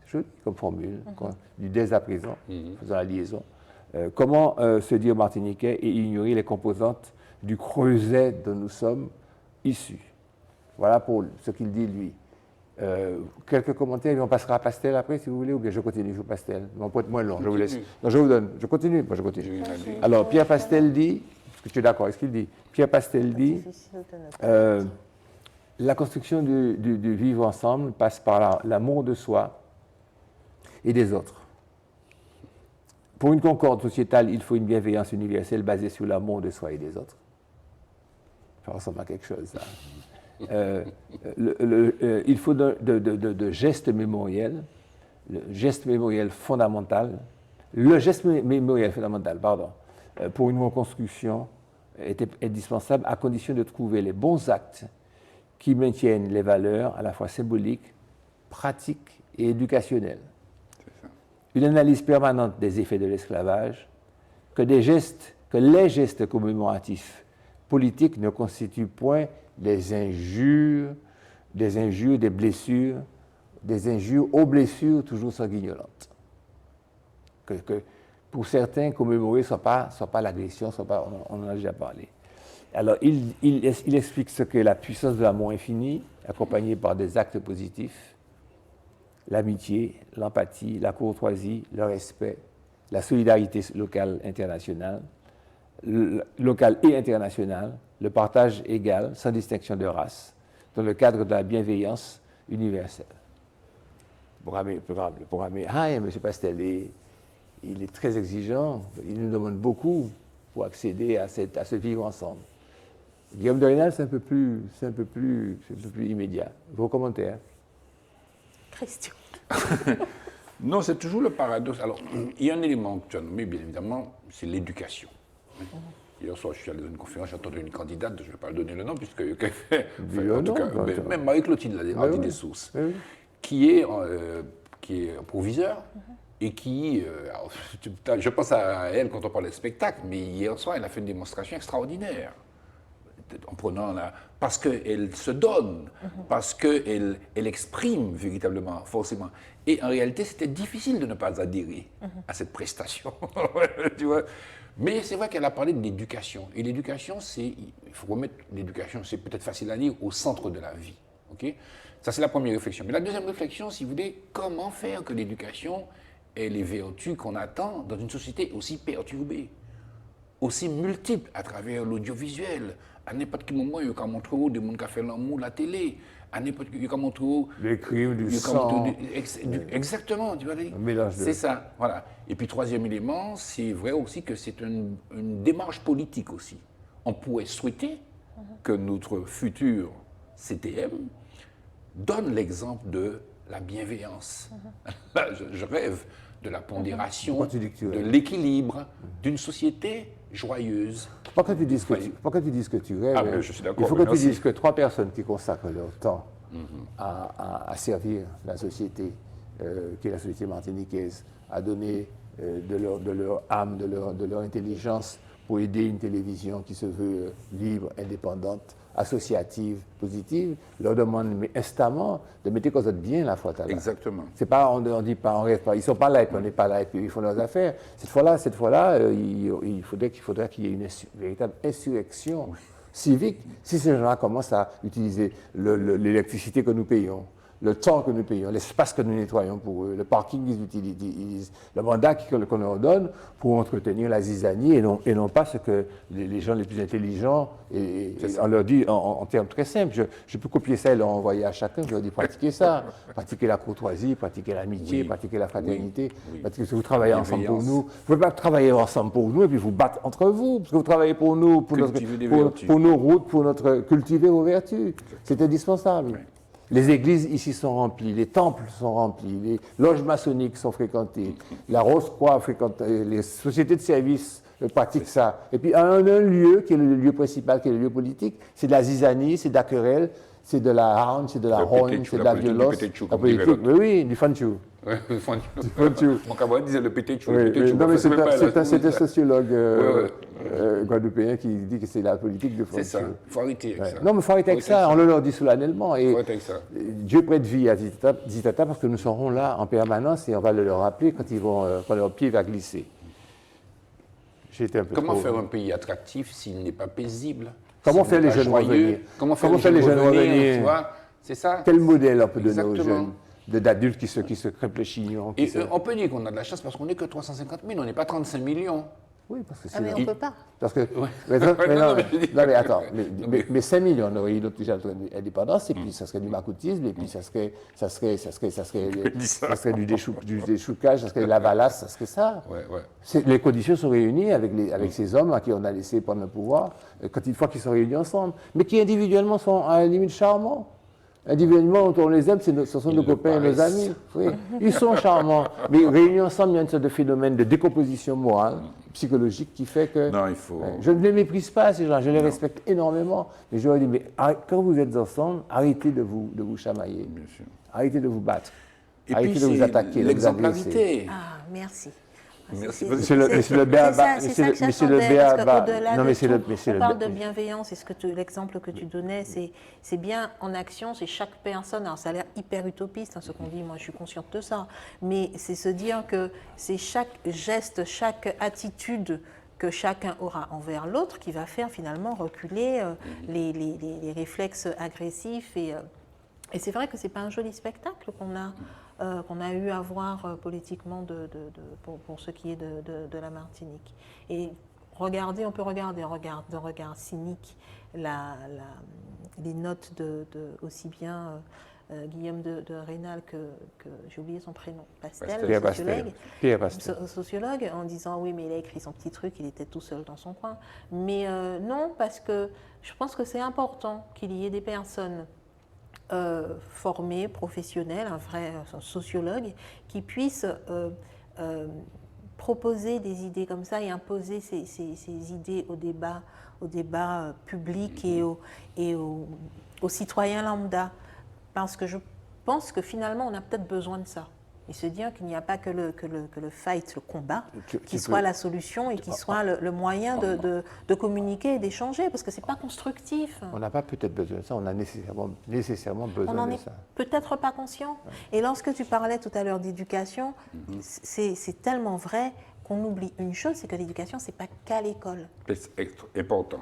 joli comme formule, du dès à présent, faisant la liaison. Comment se dire martiniquais et ignorer les composantes du creuset dont nous sommes issus. Voilà pour ce qu'il dit lui. Quelques commentaires, et on passera à Pastel après si vous voulez, ou bien je continue sur Pastel. On peut être moins long, je vous laisse. Non, je vous donne, je continue. Alors, Pierre Pastel dit, parce que tu es d'accord avec ce qu'il dit, Pierre Pastel dit, la construction du vivre ensemble passe par l'amour de soi et des autres. Pour une concorde sociétale, il faut une bienveillance universelle basée sur l'amour de soi et des autres. Ça ressemble à quelque chose, ça. Il faut de gestes mémoriels, le geste mémoriel fondamental, pour une reconstruction est indispensable à condition de trouver les bons actes qui maintiennent les valeurs à la fois symboliques, pratiques et éducationnelles. Une analyse permanente des effets de l'esclavage, que les gestes commémoratifs politiques ne constituent point des injures, des blessures, des injures aux blessures toujours sanguinolentes. Que pour certains, commémorer ne soit pas l'agression, on en a déjà parlé. Alors, il explique ce qu'est la puissance de l'amour infini, accompagnée par des actes positifs, l'amitié, l'empathie, la courtoisie, le respect, la solidarité locale et internationale, le partage égal, sans distinction de race, dans le cadre de la bienveillance universelle. Le programme est M. Pastel, il est très exigeant, il nous demande beaucoup pour accéder à ce vivre ensemble. Guillaume de Rênal, c'est un peu plus immédiat. Vos commentaires? Christian. Non, c'est toujours le paradoxe. Alors, il y a un élément que tu as nommé, bien évidemment, c'est l'éducation. Hier soir, je suis allé dans une conférence, j'ai entendu une candidate, je ne vais pas donner le nom, puisque en tout cas, même Marie-Clotilde l'a dit des sources, qui est proviseur et qui, je pense à elle quand on parle de spectacle, mais hier soir, elle a fait une démonstration extraordinaire. En prenant parce qu'elle se donne, parce qu'elle exprime véritablement, forcément. Et en réalité, c'était difficile de ne pas adhérer à cette prestation. Tu vois. Mais c'est vrai qu'elle a parlé de l'éducation. Et l'éducation, il faut remettre l'éducation, c'est peut-être facile à dire, au centre de la vie. Okay. Ça, c'est la première réflexion. Mais la deuxième réflexion, si vous voulez, comment faire que l'éducation ait les vertus qu'on attend dans une société aussi perturbée, aussi multiple à travers l'audiovisuel. À n'importe quel moment, il y a montrer des gens qui ont fait l'amour, la télé. À n'importe quel moment, il y a montrer les crimes du sang. Exactement, tu vois. C'est ça, voilà. Et puis, troisième élément, c'est vrai aussi que c'est une démarche politique aussi. On pourrait souhaiter que notre futur CTM donne l'exemple de la bienveillance. Je rêve de la pondération, de l'équilibre d'une société joyeuse. Pourquoi tu dis que tu rêves? Je suis d'accord. Il faut que tu dises que 3 personnes qui consacrent leur temps à servir la société, qui est la société martiniquaise, à donner de leur âme, de leur intelligence pour aider une télévision qui se veut libre, indépendante, associative, positive, leur demande instamment de mettre cause de bien la fois. Exactement. C'est pas, on dit pas, on rêve pas. Ils sont pas là et puis on n'est pas là et puis ils font leurs affaires. Cette fois-là, il faudrait qu'il y ait une véritable insurrection civique si ces gens-là commencent à utiliser l'électricité que nous payons, le temps que nous payons, l'espace que nous nettoyons pour eux, le parking qu'ils utilisent, le mandat qu'on leur donne pour entretenir la zizanie et non pas ce que les gens les plus intelligents, et on leur dit en termes très simples, je peux copier ça et leur envoyer à chacun, je leur dis pratiquez ça, pratiquez la courtoisie, pratiquez l'amitié, pratiquez la fraternité, pratiquez que vous travaillez ensemble pour nous. Vous ne pouvez pas travailler ensemble pour nous et puis vous battre entre vous, parce que vous travaillez pour nous, pour nos routes, pour cultiver vos vertus. C'est indispensable. Les églises ici sont remplies, les temples sont remplis, les loges maçonniques sont fréquentées, la Rose-Croix fréquentée, les sociétés de services pratiquent ça. Et puis un lieu qui est le lieu principal, qui est le lieu politique, c'est de la zizanie, c'est de la querelle, c'est de la hargne, c'est de la rogne, c'est de la violence. La politique, oui, du fanchou. Du fanchou. Mon camarade disait le pétéchou. Non, mais c'est un sociologue guadeloupéen qui dit que c'est la politique de fanchou. C'est ça, il faut arrêter avec ça. Non, mais il faut arrêter avec ça, on le leur dit solennellement. Il faut arrêter avec ça. Dieu prête vie à Zitata parce que nous serons là en permanence et on va le leur rappeler quand leur pied va glisser. Comment faire un pays attractif s'il n'est pas paisible? Comment faire les jeunes revenir? Comment faire les jeunes revenir? C'est ça. Quel modèle on peut donner aux jeunes d'adultes qui se crêpent le chignon? On peut dire qu'on a de la chance parce qu'on n'est que 350 000, on n'est pas 35 millions. Oui, parce que c'est... mais on ne peut pas. Parce que... mais attends, mais 5 millions, on aurait eu notre indépendance, et puis ça serait du macoutisme, et puis ça serait du déchoucage, ça serait de la valasse, ça serait ça. Les conditions sont réunies avec ces hommes à qui on a laissé prendre le pouvoir, une fois qu'ils sont réunis ensemble, mais qui individuellement sont à la limite charmants. Individuellement, on les aime, ce sont nos copains et nos amis. Oui. Ils sont charmants. Mais réunis ensemble, il y a une sorte de phénomène de décomposition morale, psychologique, qui fait que... Non, il faut... Je ne les méprise pas, ces gens, je les respecte énormément. Mais je leur dis, mais quand vous êtes ensemble, arrêtez de vous chamailler. Bien sûr. Arrêtez de vous battre. Et arrêtez puis, de vous attaquer. Ah, merci. C'est le béaba. C'est le béaba. On parle de bienveillance, et l'exemple que tu donnais, c'est bien en action, c'est chaque personne. Alors ça a l'air hyper utopiste, ce qu'on dit, moi je suis consciente de ça, mais c'est se dire que c'est chaque geste, chaque attitude que chacun aura envers l'autre qui va faire finalement reculer les réflexes agressifs. Et c'est vrai que ce n'est pas un joli spectacle qu'on a eu à voir politiquement pour ce qui est de la Martinique. Et on peut regarder d'un regard cynique les notes aussi bien Guillaume de Rénal que j'ai oublié son prénom, Pierre sociologue, en disant oui, mais il a écrit son petit truc, il était tout seul dans son coin. Mais non, parce que je pense que c'est important qu'il y ait des personnes formé, professionnel, un vrai sociologue, qui puisse proposer des idées comme ça et imposer ces idées au débat public et aux citoyens lambda. Parce que je pense que finalement, on a peut-être besoin de ça. Et se dire qu'il n'y a pas que le fight, le combat, qui soit la solution et qui soit le moyen de communiquer et d'échanger, parce que ce n'est pas constructif. On n'a pas peut-être besoin de ça, on a nécessairement besoin de ça. On n'en est peut-être pas conscient. Ouais. Et lorsque tu parlais tout à l'heure d'éducation, c'est tellement vrai qu'on oublie une chose, c'est que l'éducation, ce n'est pas qu'à l'école. C'est important.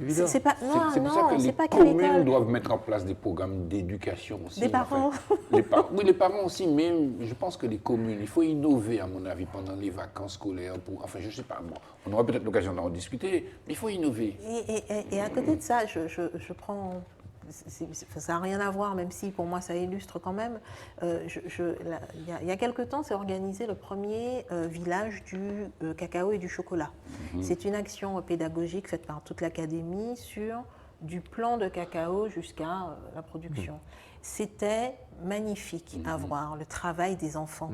C'est pas, c'est pour ça que les communes doivent mettre en place des programmes d'éducation aussi. Des parents. Oui, les parents aussi, mais je pense que les communes, il faut innover à mon avis pendant les vacances scolaires. Enfin, je ne sais pas, bon, on aura peut-être l'occasion d'en discuter, mais il faut innover. Et à côté de ça, je prends... Ça n'a rien à voir, même si pour moi ça illustre quand même. Il y a quelque temps, c'est organisé le premier village du cacao et du chocolat. C'est une action pédagogique faite par toute l'académie sur du plant de cacao jusqu'à la production. C'était magnifique à voir, le travail des enfants.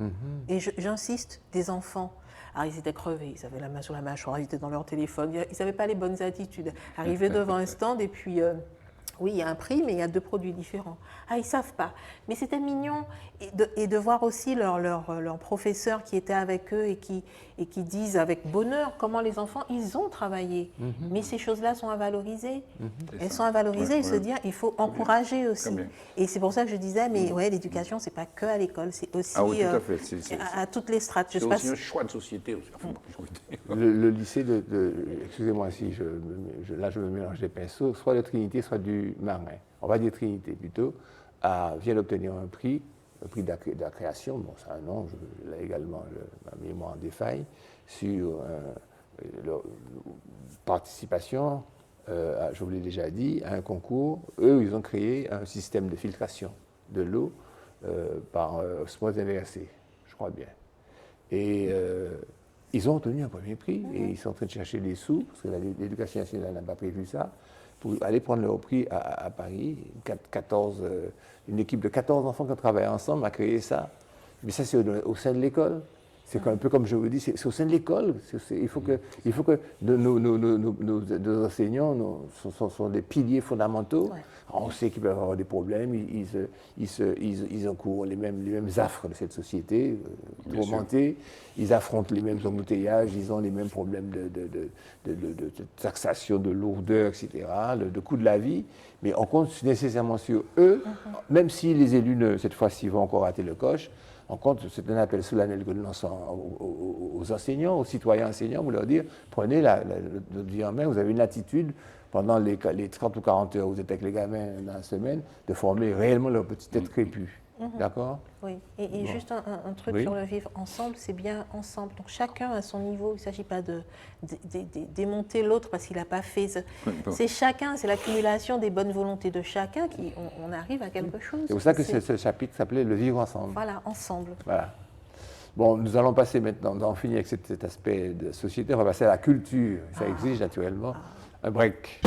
Et j'insiste, des enfants. Alors, ils étaient crevés, ils avaient la main sur la mâchoire, ils étaient dans leur téléphone, ils n'avaient pas les bonnes attitudes. Arrivaient devant un stand et puis... oui, il y a un prix, mais il y a 2 produits différents. Ah, ils ne savent pas. Mais c'était mignon. Et de voir aussi leurs professeurs qui étaient avec eux et qui disent avec bonheur comment les enfants, ils ont travaillé. Mais ces choses-là sont à valoriser. Elles sont à valoriser et se dire, il faut encourager aussi. Et c'est pour ça que je disais, mais ouais, l'éducation, ce n'est pas que à l'école, c'est aussi à toutes les strates. C'est aussi un choix de société. Le lycée excusez-moi si là je me mélange des pinceaux, soit de Trinité, soit du Marin. On va dire Trinité plutôt, vient d'obtenir un prix de la création, bon, c'est un nom, là également, ma mémoire en défaille, sur leur participation, je vous l'ai déjà dit, à un concours. Eux, ils ont créé un système de filtration de l'eau par osmose inversée, je crois bien. Et ils ont obtenu un premier prix et ils sont en train de chercher des sous, parce que l'éducation nationale n'a pas prévu ça, pour aller prendre leur prix à Paris. Une équipe de 14 enfants qui ont travaillé ensemble a créé ça. Mais ça, c'est au sein de l'école. C'est un peu comme je vous dis, c'est au sein de l'école. Il faut que nos enseignants sont des piliers fondamentaux. Ouais. On sait qu'ils peuvent avoir des problèmes, ils encourent les mêmes affres de cette société tourmentée, ils affrontent les mêmes embouteillages, ils ont les mêmes problèmes de taxation, de lourdeur, etc., de coût de la vie, mais on compte nécessairement sur eux, même si les élus, cette fois-ci, vont encore rater le coche. On compte, c'est un appel solennel que nous lançons aux enseignants, aux citoyens enseignants, pour leur dire, prenez le vie en main, vous avez une attitude, pendant les 30 ou 40 heures où vous êtes avec les gamins dans la semaine, de former réellement leur petite tête crépue. D'accord? Oui, et juste un truc sur le vivre ensemble, c'est bien ensemble. Donc chacun à son niveau, il ne s'agit pas de démonter l'autre parce qu'il n'a pas fait. C'est chacun, c'est l'accumulation des bonnes volontés de chacun on arrive à quelque chose. C'est pour ça que ce chapitre s'appelait Le vivre ensemble. Voilà, ensemble. Voilà. Bon, nous allons passer maintenant, on finit avec cet aspect de société, on va passer à la culture. Ça exige naturellement un break.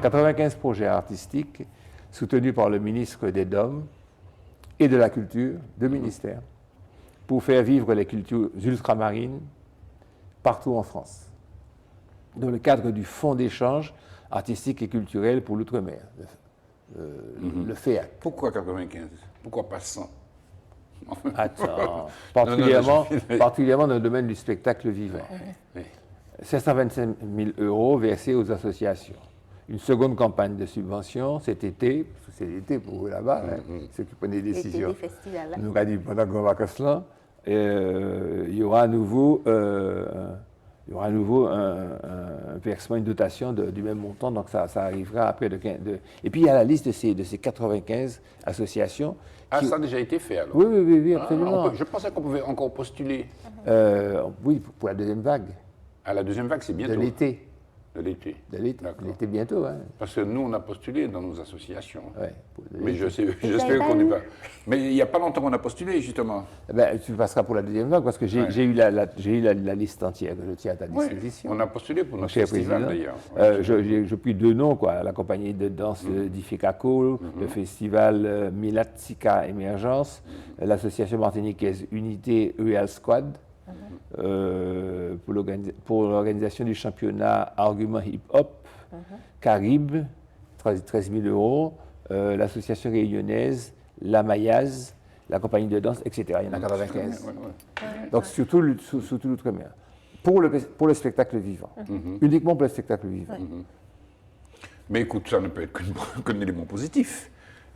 « 95 projets artistiques soutenus par le ministre des Dômes et de la Culture, deux ministères, pour faire vivre les cultures ultramarines partout en France, dans le cadre du Fonds d'échange artistique et culturel pour l'outre-mer, le FEAC. Pourquoi 95? Pourquoi pas 100? Attends, particulièrement dans le domaine du spectacle vivant. Oui. 725 000 € versés aux associations. Une seconde campagne de subvention cet été, parce que c'est l'été pour eux là-bas, ceux qui prennent des décisions. L'été des festivals. Nous avons dit pendant qu'on va cela, il y aura à nouveau un versement, une dotation du même montant, donc ça arrivera après Et puis il y a la liste de ces 95 associations. Ça a déjà été fait alors? Oui, absolument. Je pensais qu'on pouvait encore postuler. Oui, pour la deuxième vague. À la deuxième vague, c'est bientôt. De l'été. De l'été. De l'été bientôt. Hein. Parce que nous, on a postulé dans nos associations. Ouais, mais j'espère qu'on n'est pas. Mais il n'y a pas longtemps qu'on a postulé, justement. Tu passeras pour la deuxième vague, parce que j'ai eu la liste entière que je tiens à ta disposition. On a postulé pour notre festival, d'ailleurs. J'ai pris deux noms, la compagnie de danse d'Ifecaco, le festival Milatsika Émergence, l'association martiniquaise Unité EL Squad, pour l'organisation du championnat Argument Hip Hop, Carib, 13 000 €, l'association réunionnaise, la Mayaz, la compagnie de danse, etc. Il y en a 95. Donc sur tout l'outre-mer. Pour le spectacle vivant. Uniquement pour le spectacle vivant. Mais écoute, ça ne peut être qu'un élément positif.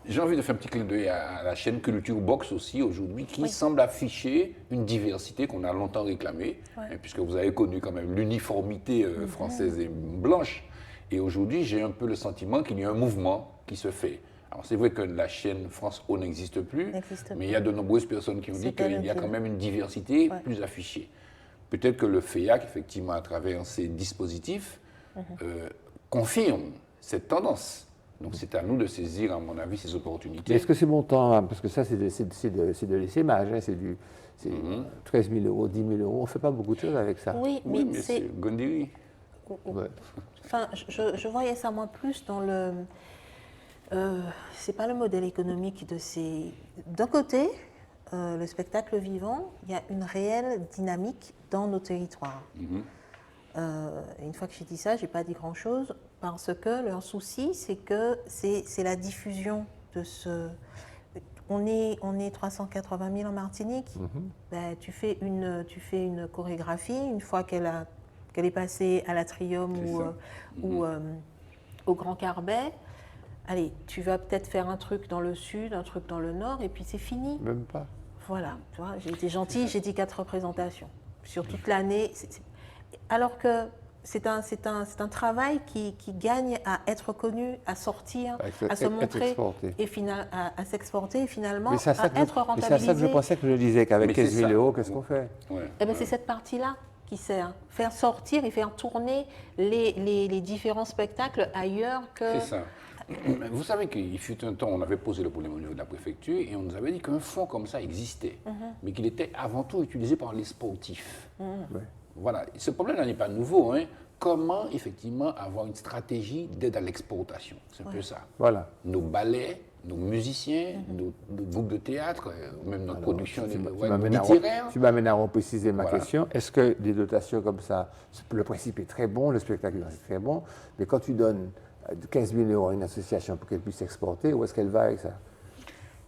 J'ai envie de faire un petit clin d'œil à la chaîne Culture Box aussi aujourd'hui, qui semble afficher une diversité qu'on a longtemps réclamée, puisque vous avez connu quand même l'uniformité française et blanche. Et aujourd'hui, j'ai un peu le sentiment qu'il y a un mouvement qui se fait. Alors c'est vrai que la chaîne France O n'existe plus, mais il y a de nombreuses personnes qui ont dit qu'il y a quand même une diversité plus affichée. Peut-être que le FEAC, effectivement, à travers ses dispositifs, confirme cette tendance. Donc c'est à nous de saisir, à mon avis, ces opportunités. Est-ce que c'est bon temps, parce que ça c'est de l'essaimage, c'est 13 000 €, 10 000 €, on ne fait pas beaucoup de choses avec ça. Oui, mais c'est Gondiri. Enfin, je voyais ça moi plus dans le... c'est pas le modèle économique de ces... D'un côté, le spectacle vivant, il y a une réelle dynamique dans nos territoires. Une fois que j'ai dit ça, je n'ai pas dit grand-chose, parce que leur souci, c'est que c'est la diffusion de ce... On est 380 000 en Martinique. Ben, tu fais une chorégraphie, une fois qu'elle est passée à l'Atrium ou au Grand Carbet. Allez, tu vas peut-être faire un truc dans le sud, un truc dans le nord, et puis c'est fini. Même pas. Voilà, tu vois, j'ai été gentille, j'ai dit 4 représentations. Sur toute l'année... alors que c'est un travail qui gagne à être connu, à sortir, à se montrer et à s'exporter et finalement à être rentabilisé. Mais c'est à ça que je pensais que je disais qu'avec 15 000 euros, qu'est-ce qu'on fait? Eh bien, c'est cette partie-là qui sert. Faire sortir et faire tourner les différents spectacles ailleurs que... C'est ça. Vous savez qu'il fut un temps, on avait posé le problème au niveau de la préfecture et on nous avait dit qu'un fonds comme ça existait, mais qu'il était avant tout utilisé par les sportifs. Voilà. Ce problème-là n'est pas nouveau. Hein. Comment, effectivement, avoir une stratégie d'aide à l'exportation? C'est un peu ça. Voilà. Nos ballets, nos musiciens, nos groupes de théâtre, même notre production littéraire. Tu m'amènes à repréciser ma question. Est-ce que des dotations comme ça, le principe est très bon, le spectacle est très bon, mais quand tu donnes 15 000 euros à une association pour qu'elle puisse exporter, où est-ce qu'elle va avec ça?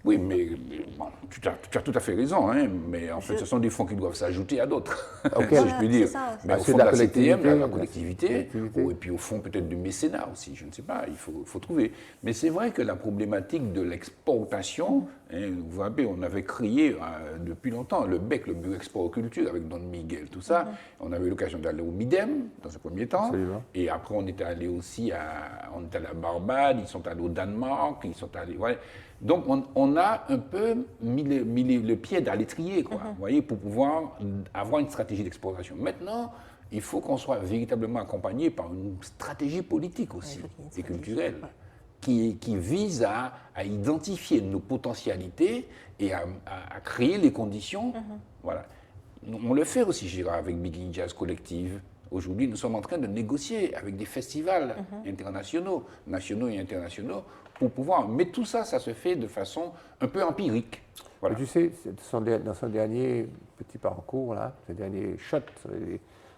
Oui, mais bon, tu as tout à fait raison, hein, mais en fait, ce sont des fonds qui doivent s'ajouter à d'autres, si je puis dire. Mais au fond de la CTM, la collectivité, et puis au fond peut-être du mécénat aussi, je ne sais pas, il faut trouver. Mais c'est vrai que la problématique de l'exportation, hein, vous vous rappelez, on avait créé depuis longtemps le BEC, le Bureau Export Culture, avec Don Miguel, tout ça. On avait eu l'occasion d'aller au MIDEM, dans un premier temps, et après on était allé aussi à la Barbade, ils sont allés au Danemark, ils sont allés... Ouais. Donc, on a un peu mis le pied dans l'étrier, quoi, vous voyez, pour pouvoir avoir une stratégie d'exportation. Maintenant, il faut qu'on soit véritablement accompagné par une stratégie politique aussi, et culturelle, qui vise à identifier nos potentialités et à créer les conditions. Voilà. On le fait aussi, je dirais, avec Biggie Jazz Collective. Aujourd'hui, nous sommes en train de négocier avec des festivals internationaux, nationaux et internationaux, pour pouvoir. Mais tout ça, ça se fait de façon un peu empirique. Voilà. Tu sais, dans son dernier petit parcours, là, ce dernier shot,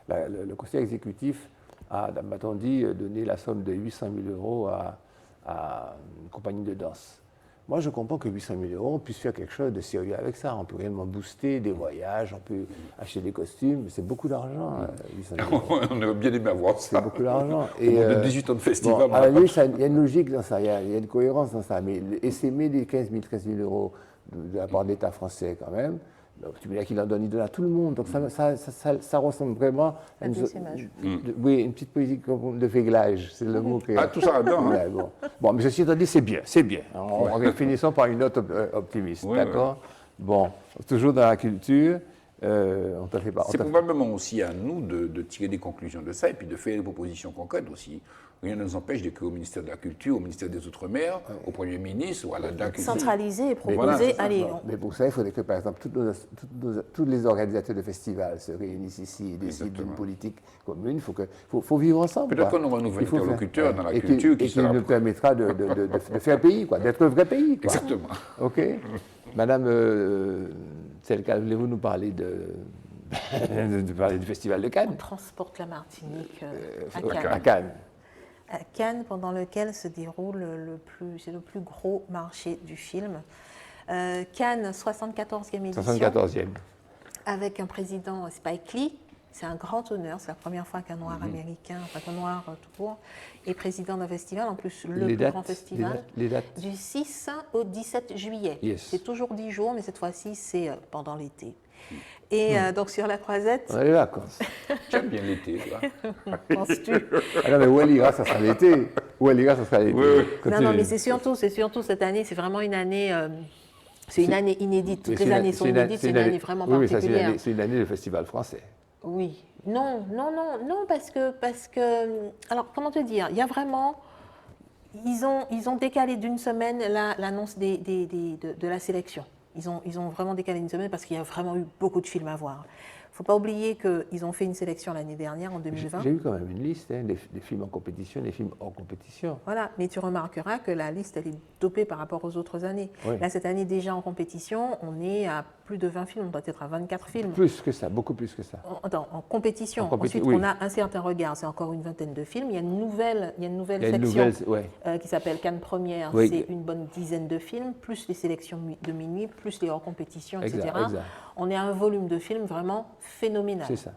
le conseil exécutif a, m'a-t-on dit, donné la somme de 800 000 euros à une compagnie de danse. Moi, je comprends que 800 000 euros, on puisse faire quelque chose de sérieux avec ça. On peut réellement booster des voyages, on peut acheter des costumes, mais c'est beaucoup d'argent, 800 000 euros. On aurait bien aimé avoir ça. C'est beaucoup d'argent. Au bout de 18 ans de festival. Bon, à la limite, il y a une logique dans ça, il y a une cohérence dans ça. Mais essaimer des 15 000 euros de la part de l'État français, quand même, donc, tu veux dire qu'il en donne, il donne à tout le monde. Donc ça ressemble vraiment à une petite politique de véglage, c'est le mot que... Ah, tout ça là-dedans. Ouais, bon, mais ceci étant dit, c'est bien, c'est bien. Finissons par une note optimiste, d'accord? Bon, toujours dans la culture, on t'a fait pas... C'est probablement aussi à nous de tirer des conclusions de ça et puis de faire des propositions concrètes aussi. Rien ne nous empêche d'écrire au ministère de la Culture, au ministère des Outre-mer, au Premier ministre ou à la DAC. Centraliser et proposer. Mais pour ça, il faudrait que, par exemple, tous les organisateurs de festivals se réunissent ici et décident d'une politique commune. Il faut vivre ensemble. Peut-être qu'on aura un nouvel interlocuteur dans la culture qui nous permettra de faire pays, d'être un vrai pays. Quoi. Exactement. OK. Madame Tselka, voulez-vous nous parler du Festival de Cannes? On transporte la Martinique à Cannes. À Cannes, pendant lequel se déroule le plus gros marché du film. Cannes, 74e édition. 74e. Avec un président Spike Lee. C'est un grand honneur. C'est la première fois qu'un noir américain, enfin qu'un noir tout court, est président d'un festival. En plus, le plus grand festival. Les dates. Du 6 au 17 juillet. Yes. C'est toujours 10 jours, mais cette fois-ci, c'est pendant l'été. Et donc sur la Croisette... On a les vacances. J'aime bien l'été, toi. Penses-tu? Ah non, mais où elle ira, ça sera l'été. Où elle ira, ça sera l'été. Oui. Non, mais c'est surtout cette année, c'est vraiment une année... c'est une année inédite. Toutes les années sont inédites, c'est une année vraiment particulière. C'est une année de festival français. Oui. Non, parce que... Alors, comment te dire? Il y a vraiment... Ils ont décalé d'une semaine l'annonce de la sélection. Ils ont vraiment décalé une semaine parce qu'il y a vraiment eu beaucoup de films à voir. Il ne faut pas oublier qu'ils ont fait une sélection l'année dernière, en 2020. J'ai eu quand même une liste, des films en compétition, des films hors compétition. Voilà, mais tu remarqueras que la liste, elle est dopée par rapport aux autres années. Oui. Là, cette année, déjà en compétition, on est à plus de 20 films, on doit être à 24 films. Plus que ça, beaucoup plus que ça. En compétition. Ensuite, oui. on a un certain regard, c'est encore une vingtaine de films. Il y a une nouvelle section qui s'appelle Cannes Première, c'est une bonne dizaine de films, plus les sélections de minuit, plus les hors compétition, etc. Exact. On est à un volume de films vraiment phénoménal. C'est ça.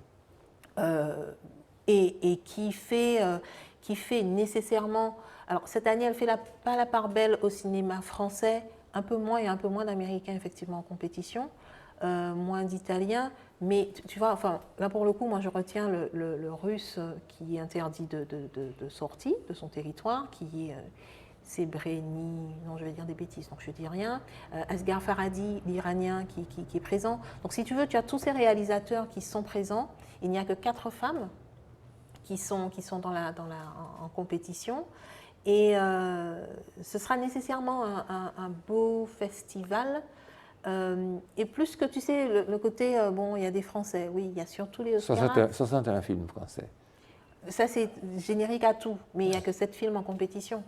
Et qui fait nécessairement... Alors, cette année, elle fait pas la part belle au cinéma français, un peu moins, il y a un peu moins d'Américains, effectivement, en compétition. moins d'italien. Mais tu vois, enfin, là pour le coup, moi je retiens le russe qui est interdit de sortie de son territoire, qui est Sebréni, non je vais dire des bêtises, donc je dis rien. Asghar Farhadi, l'Iranien qui est présent. Donc si tu veux, tu as tous ces réalisateurs qui sont présents. Il n'y a que 4 femmes qui sont en compétition. Et ce sera nécessairement un beau festival. Et plus que tu sais, le côté, bon, il y a des Français, oui, il y a surtout les Oscars. 61 films français. Ça, c'est générique à tout, mais il n'y a que 7 films en compétition.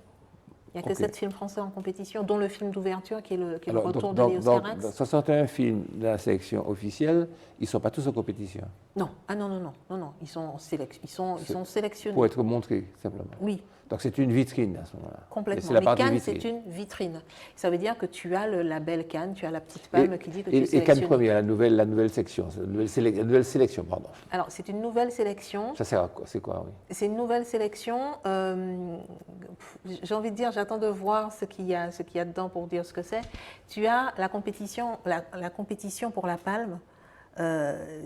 Il n'y a que 7 films français en compétition, dont le film d'ouverture qui est le retour de Léo Scarax. Dans 61 films de la sélection officielle, ils ne sont pas tous en compétition. Non, non, ils sont sélectionnés. Pour être montrés, simplement. Oui. Donc c'est une vitrine à ce moment-là. Complètement. Les Cannes, c'est une vitrine. Ça veut dire que tu as le label Cannes, tu as la petite palme qui dit que tu es sélectionné. Et Cannes première, la nouvelle section, la nouvelle sélection, pardon. Alors, c'est une nouvelle sélection. Ça sert à quoi? C'est quoi, oui? C'est une nouvelle sélection. J'ai envie de dire, j'attends de voir ce qu'il y a dedans pour dire ce que c'est. Tu as la compétition, la compétition pour la palme.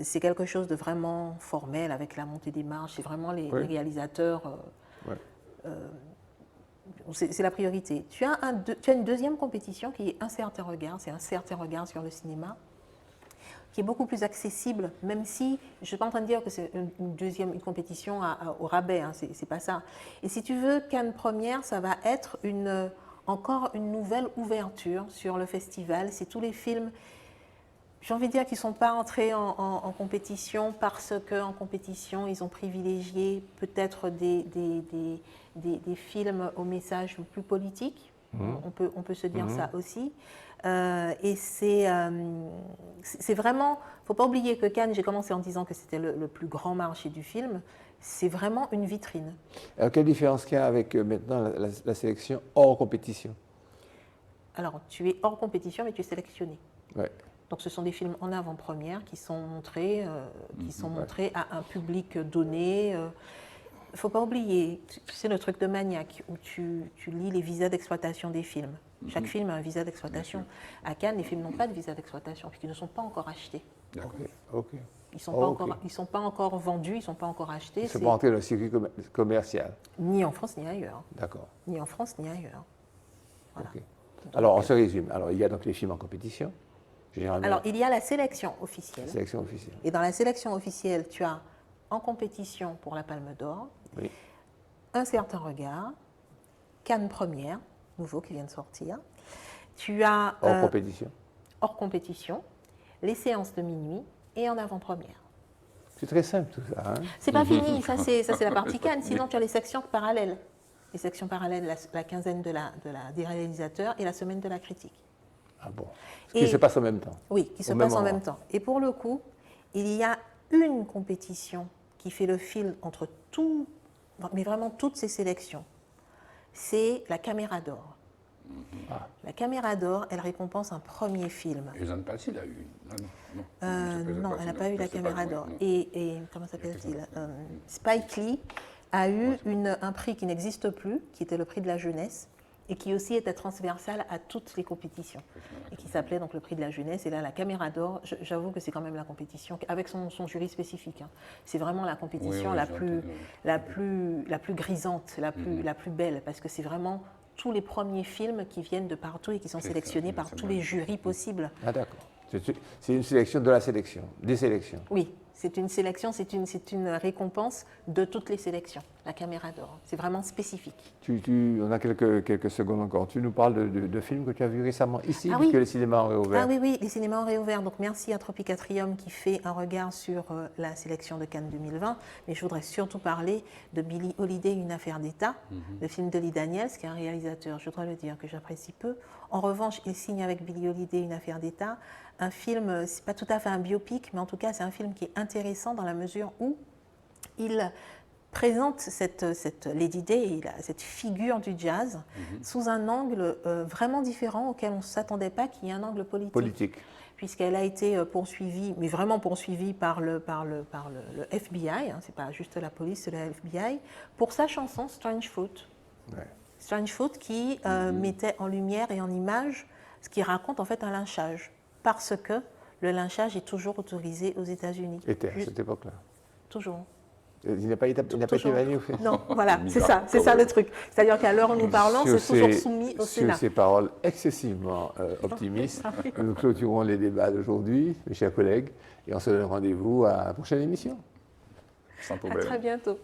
C'est quelque chose de vraiment formel avec la montée des marches. C'est vraiment les réalisateurs. C'est la priorité. Tu as une deuxième compétition qui est Un certain regard. C'est Un certain regard sur le cinéma, qui est beaucoup plus accessible, même si je ne suis pas en train de dire que c'est une compétition au rabais, hein, c'est pas ça. Et si tu veux, Cannes Première, ça va être encore une nouvelle ouverture sur le festival. C'est tous les films, j'ai envie de dire, qui ne sont pas entrés en compétition parce qu'en compétition, ils ont privilégié peut-être des films au message plus politique. On peut se dire ça aussi. Et c'est vraiment, il ne faut pas oublier que Cannes, j'ai commencé en disant que c'était le plus grand marché du film, c'est vraiment une vitrine. Alors quelle différence qu'il y a avec maintenant la sélection hors compétition? Alors tu es hors compétition mais tu es sélectionné. Ouais. Donc ce sont des films en avant-première qui sont montrés à un public donné. Il ne faut pas oublier, c'est le truc de Maniac, où tu lis les visas d'exploitation des films. Chaque film a un visa d'exploitation. À Cannes, les films n'ont pas de visa d'exploitation, puisqu'ils ne sont pas encore achetés. Ok. Ils ne sont pas encore vendus, ils ne sont pas encore achetés. Ils ne sont pas entrés dans le circuit commercial. Ni en France, ni ailleurs. D'accord. Ni en France, ni ailleurs. Voilà. Okay. Alors, on se résume. Alors, il y a donc les films en compétition. Alors, il y a la sélection officielle. La sélection officielle. Et dans la sélection officielle, tu as en compétition pour la Palme d'Or, Un certain regard, Cannes Première, nouveau qui vient de sortir. Tu as hors compétition. Hors compétition, les séances de minuit et en avant-première. C'est très simple tout ça. Hein? C'est pas fini, ça c'est la partie Cannes. Sinon, tu as les sections parallèles. Les sections parallèles, la quinzaine des réalisateurs et la semaine de la critique. Ah bon? Qui se passe en même temps? Oui, qui se passe en même temps. Et pour le coup, il y a une compétition qui fait le fil entre mais vraiment toutes ces sélections. C'est la Caméra d'Or. La Caméra d'Or, elle récompense un premier film. Et Jeanne Passy l'a eu. Non, elle n'a pas eu la Caméra d'Or. Et comment s'appelle-t-il? Spike Lee a eu un prix qui n'existe plus, qui était le prix de la jeunesse, et qui aussi était transversal à toutes les compétitions, et qui s'appelait donc le prix de la jeunesse. Et là, la Caméra d'Or, j'avoue que c'est quand même la compétition, avec son jury spécifique. Hein. C'est vraiment la compétition la plus grisante, la plus belle, parce que c'est vraiment tous les premiers films qui viennent de partout et qui sont sélectionnés par tous les jurys possibles. Ah d'accord. C'est une sélection de la sélection, des sélections. Oui, c'est une sélection, c'est une récompense de toutes les sélections, la Caméra d'Or. C'est vraiment spécifique. On a quelques secondes encore. Tu nous parles de films que tu as vus récemment ici, puisque les cinémas ont réouvert. Ah oui, les cinémas ont réouvert. Donc merci à Tropicatrium qui fait un regard sur la sélection de Cannes 2020. Mais je voudrais surtout parler de Billie Holiday, Une affaire d'État, le film de Lee Daniels, qui est un réalisateur, je dois le dire, que j'apprécie peu. En revanche, il signe avec Billie Holiday, Une affaire d'État, un film, c'est pas tout à fait un biopic, mais en tout cas c'est un film qui est intéressant dans la mesure où il présente cette Lady Day, cette figure du jazz, sous un angle vraiment différent auquel on ne s'attendait pas, qui est un angle politique. Puisqu'elle a été poursuivie, mais vraiment poursuivie par le FBI, hein, c'est pas juste la police, c'est le FBI, pour sa chanson Strange Fruit. Ouais. Strange Fruit qui mettait en lumière et en image ce qui raconte en fait un lynchage. Parce que le lynchage est toujours autorisé aux États-Unis. Était à cette époque-là. Toujours. Il n'a pas été banni au fait. Non, voilà, c'est ça le truc. C'est-à-dire qu'à l'heure où nous parlons, c'est toujours soumis au Sénat. Sur ces paroles excessivement optimistes, nous clôturons les débats d'aujourd'hui, mes chers collègues, et on se donne rendez-vous à la prochaine émission. Sans problème. À très bientôt.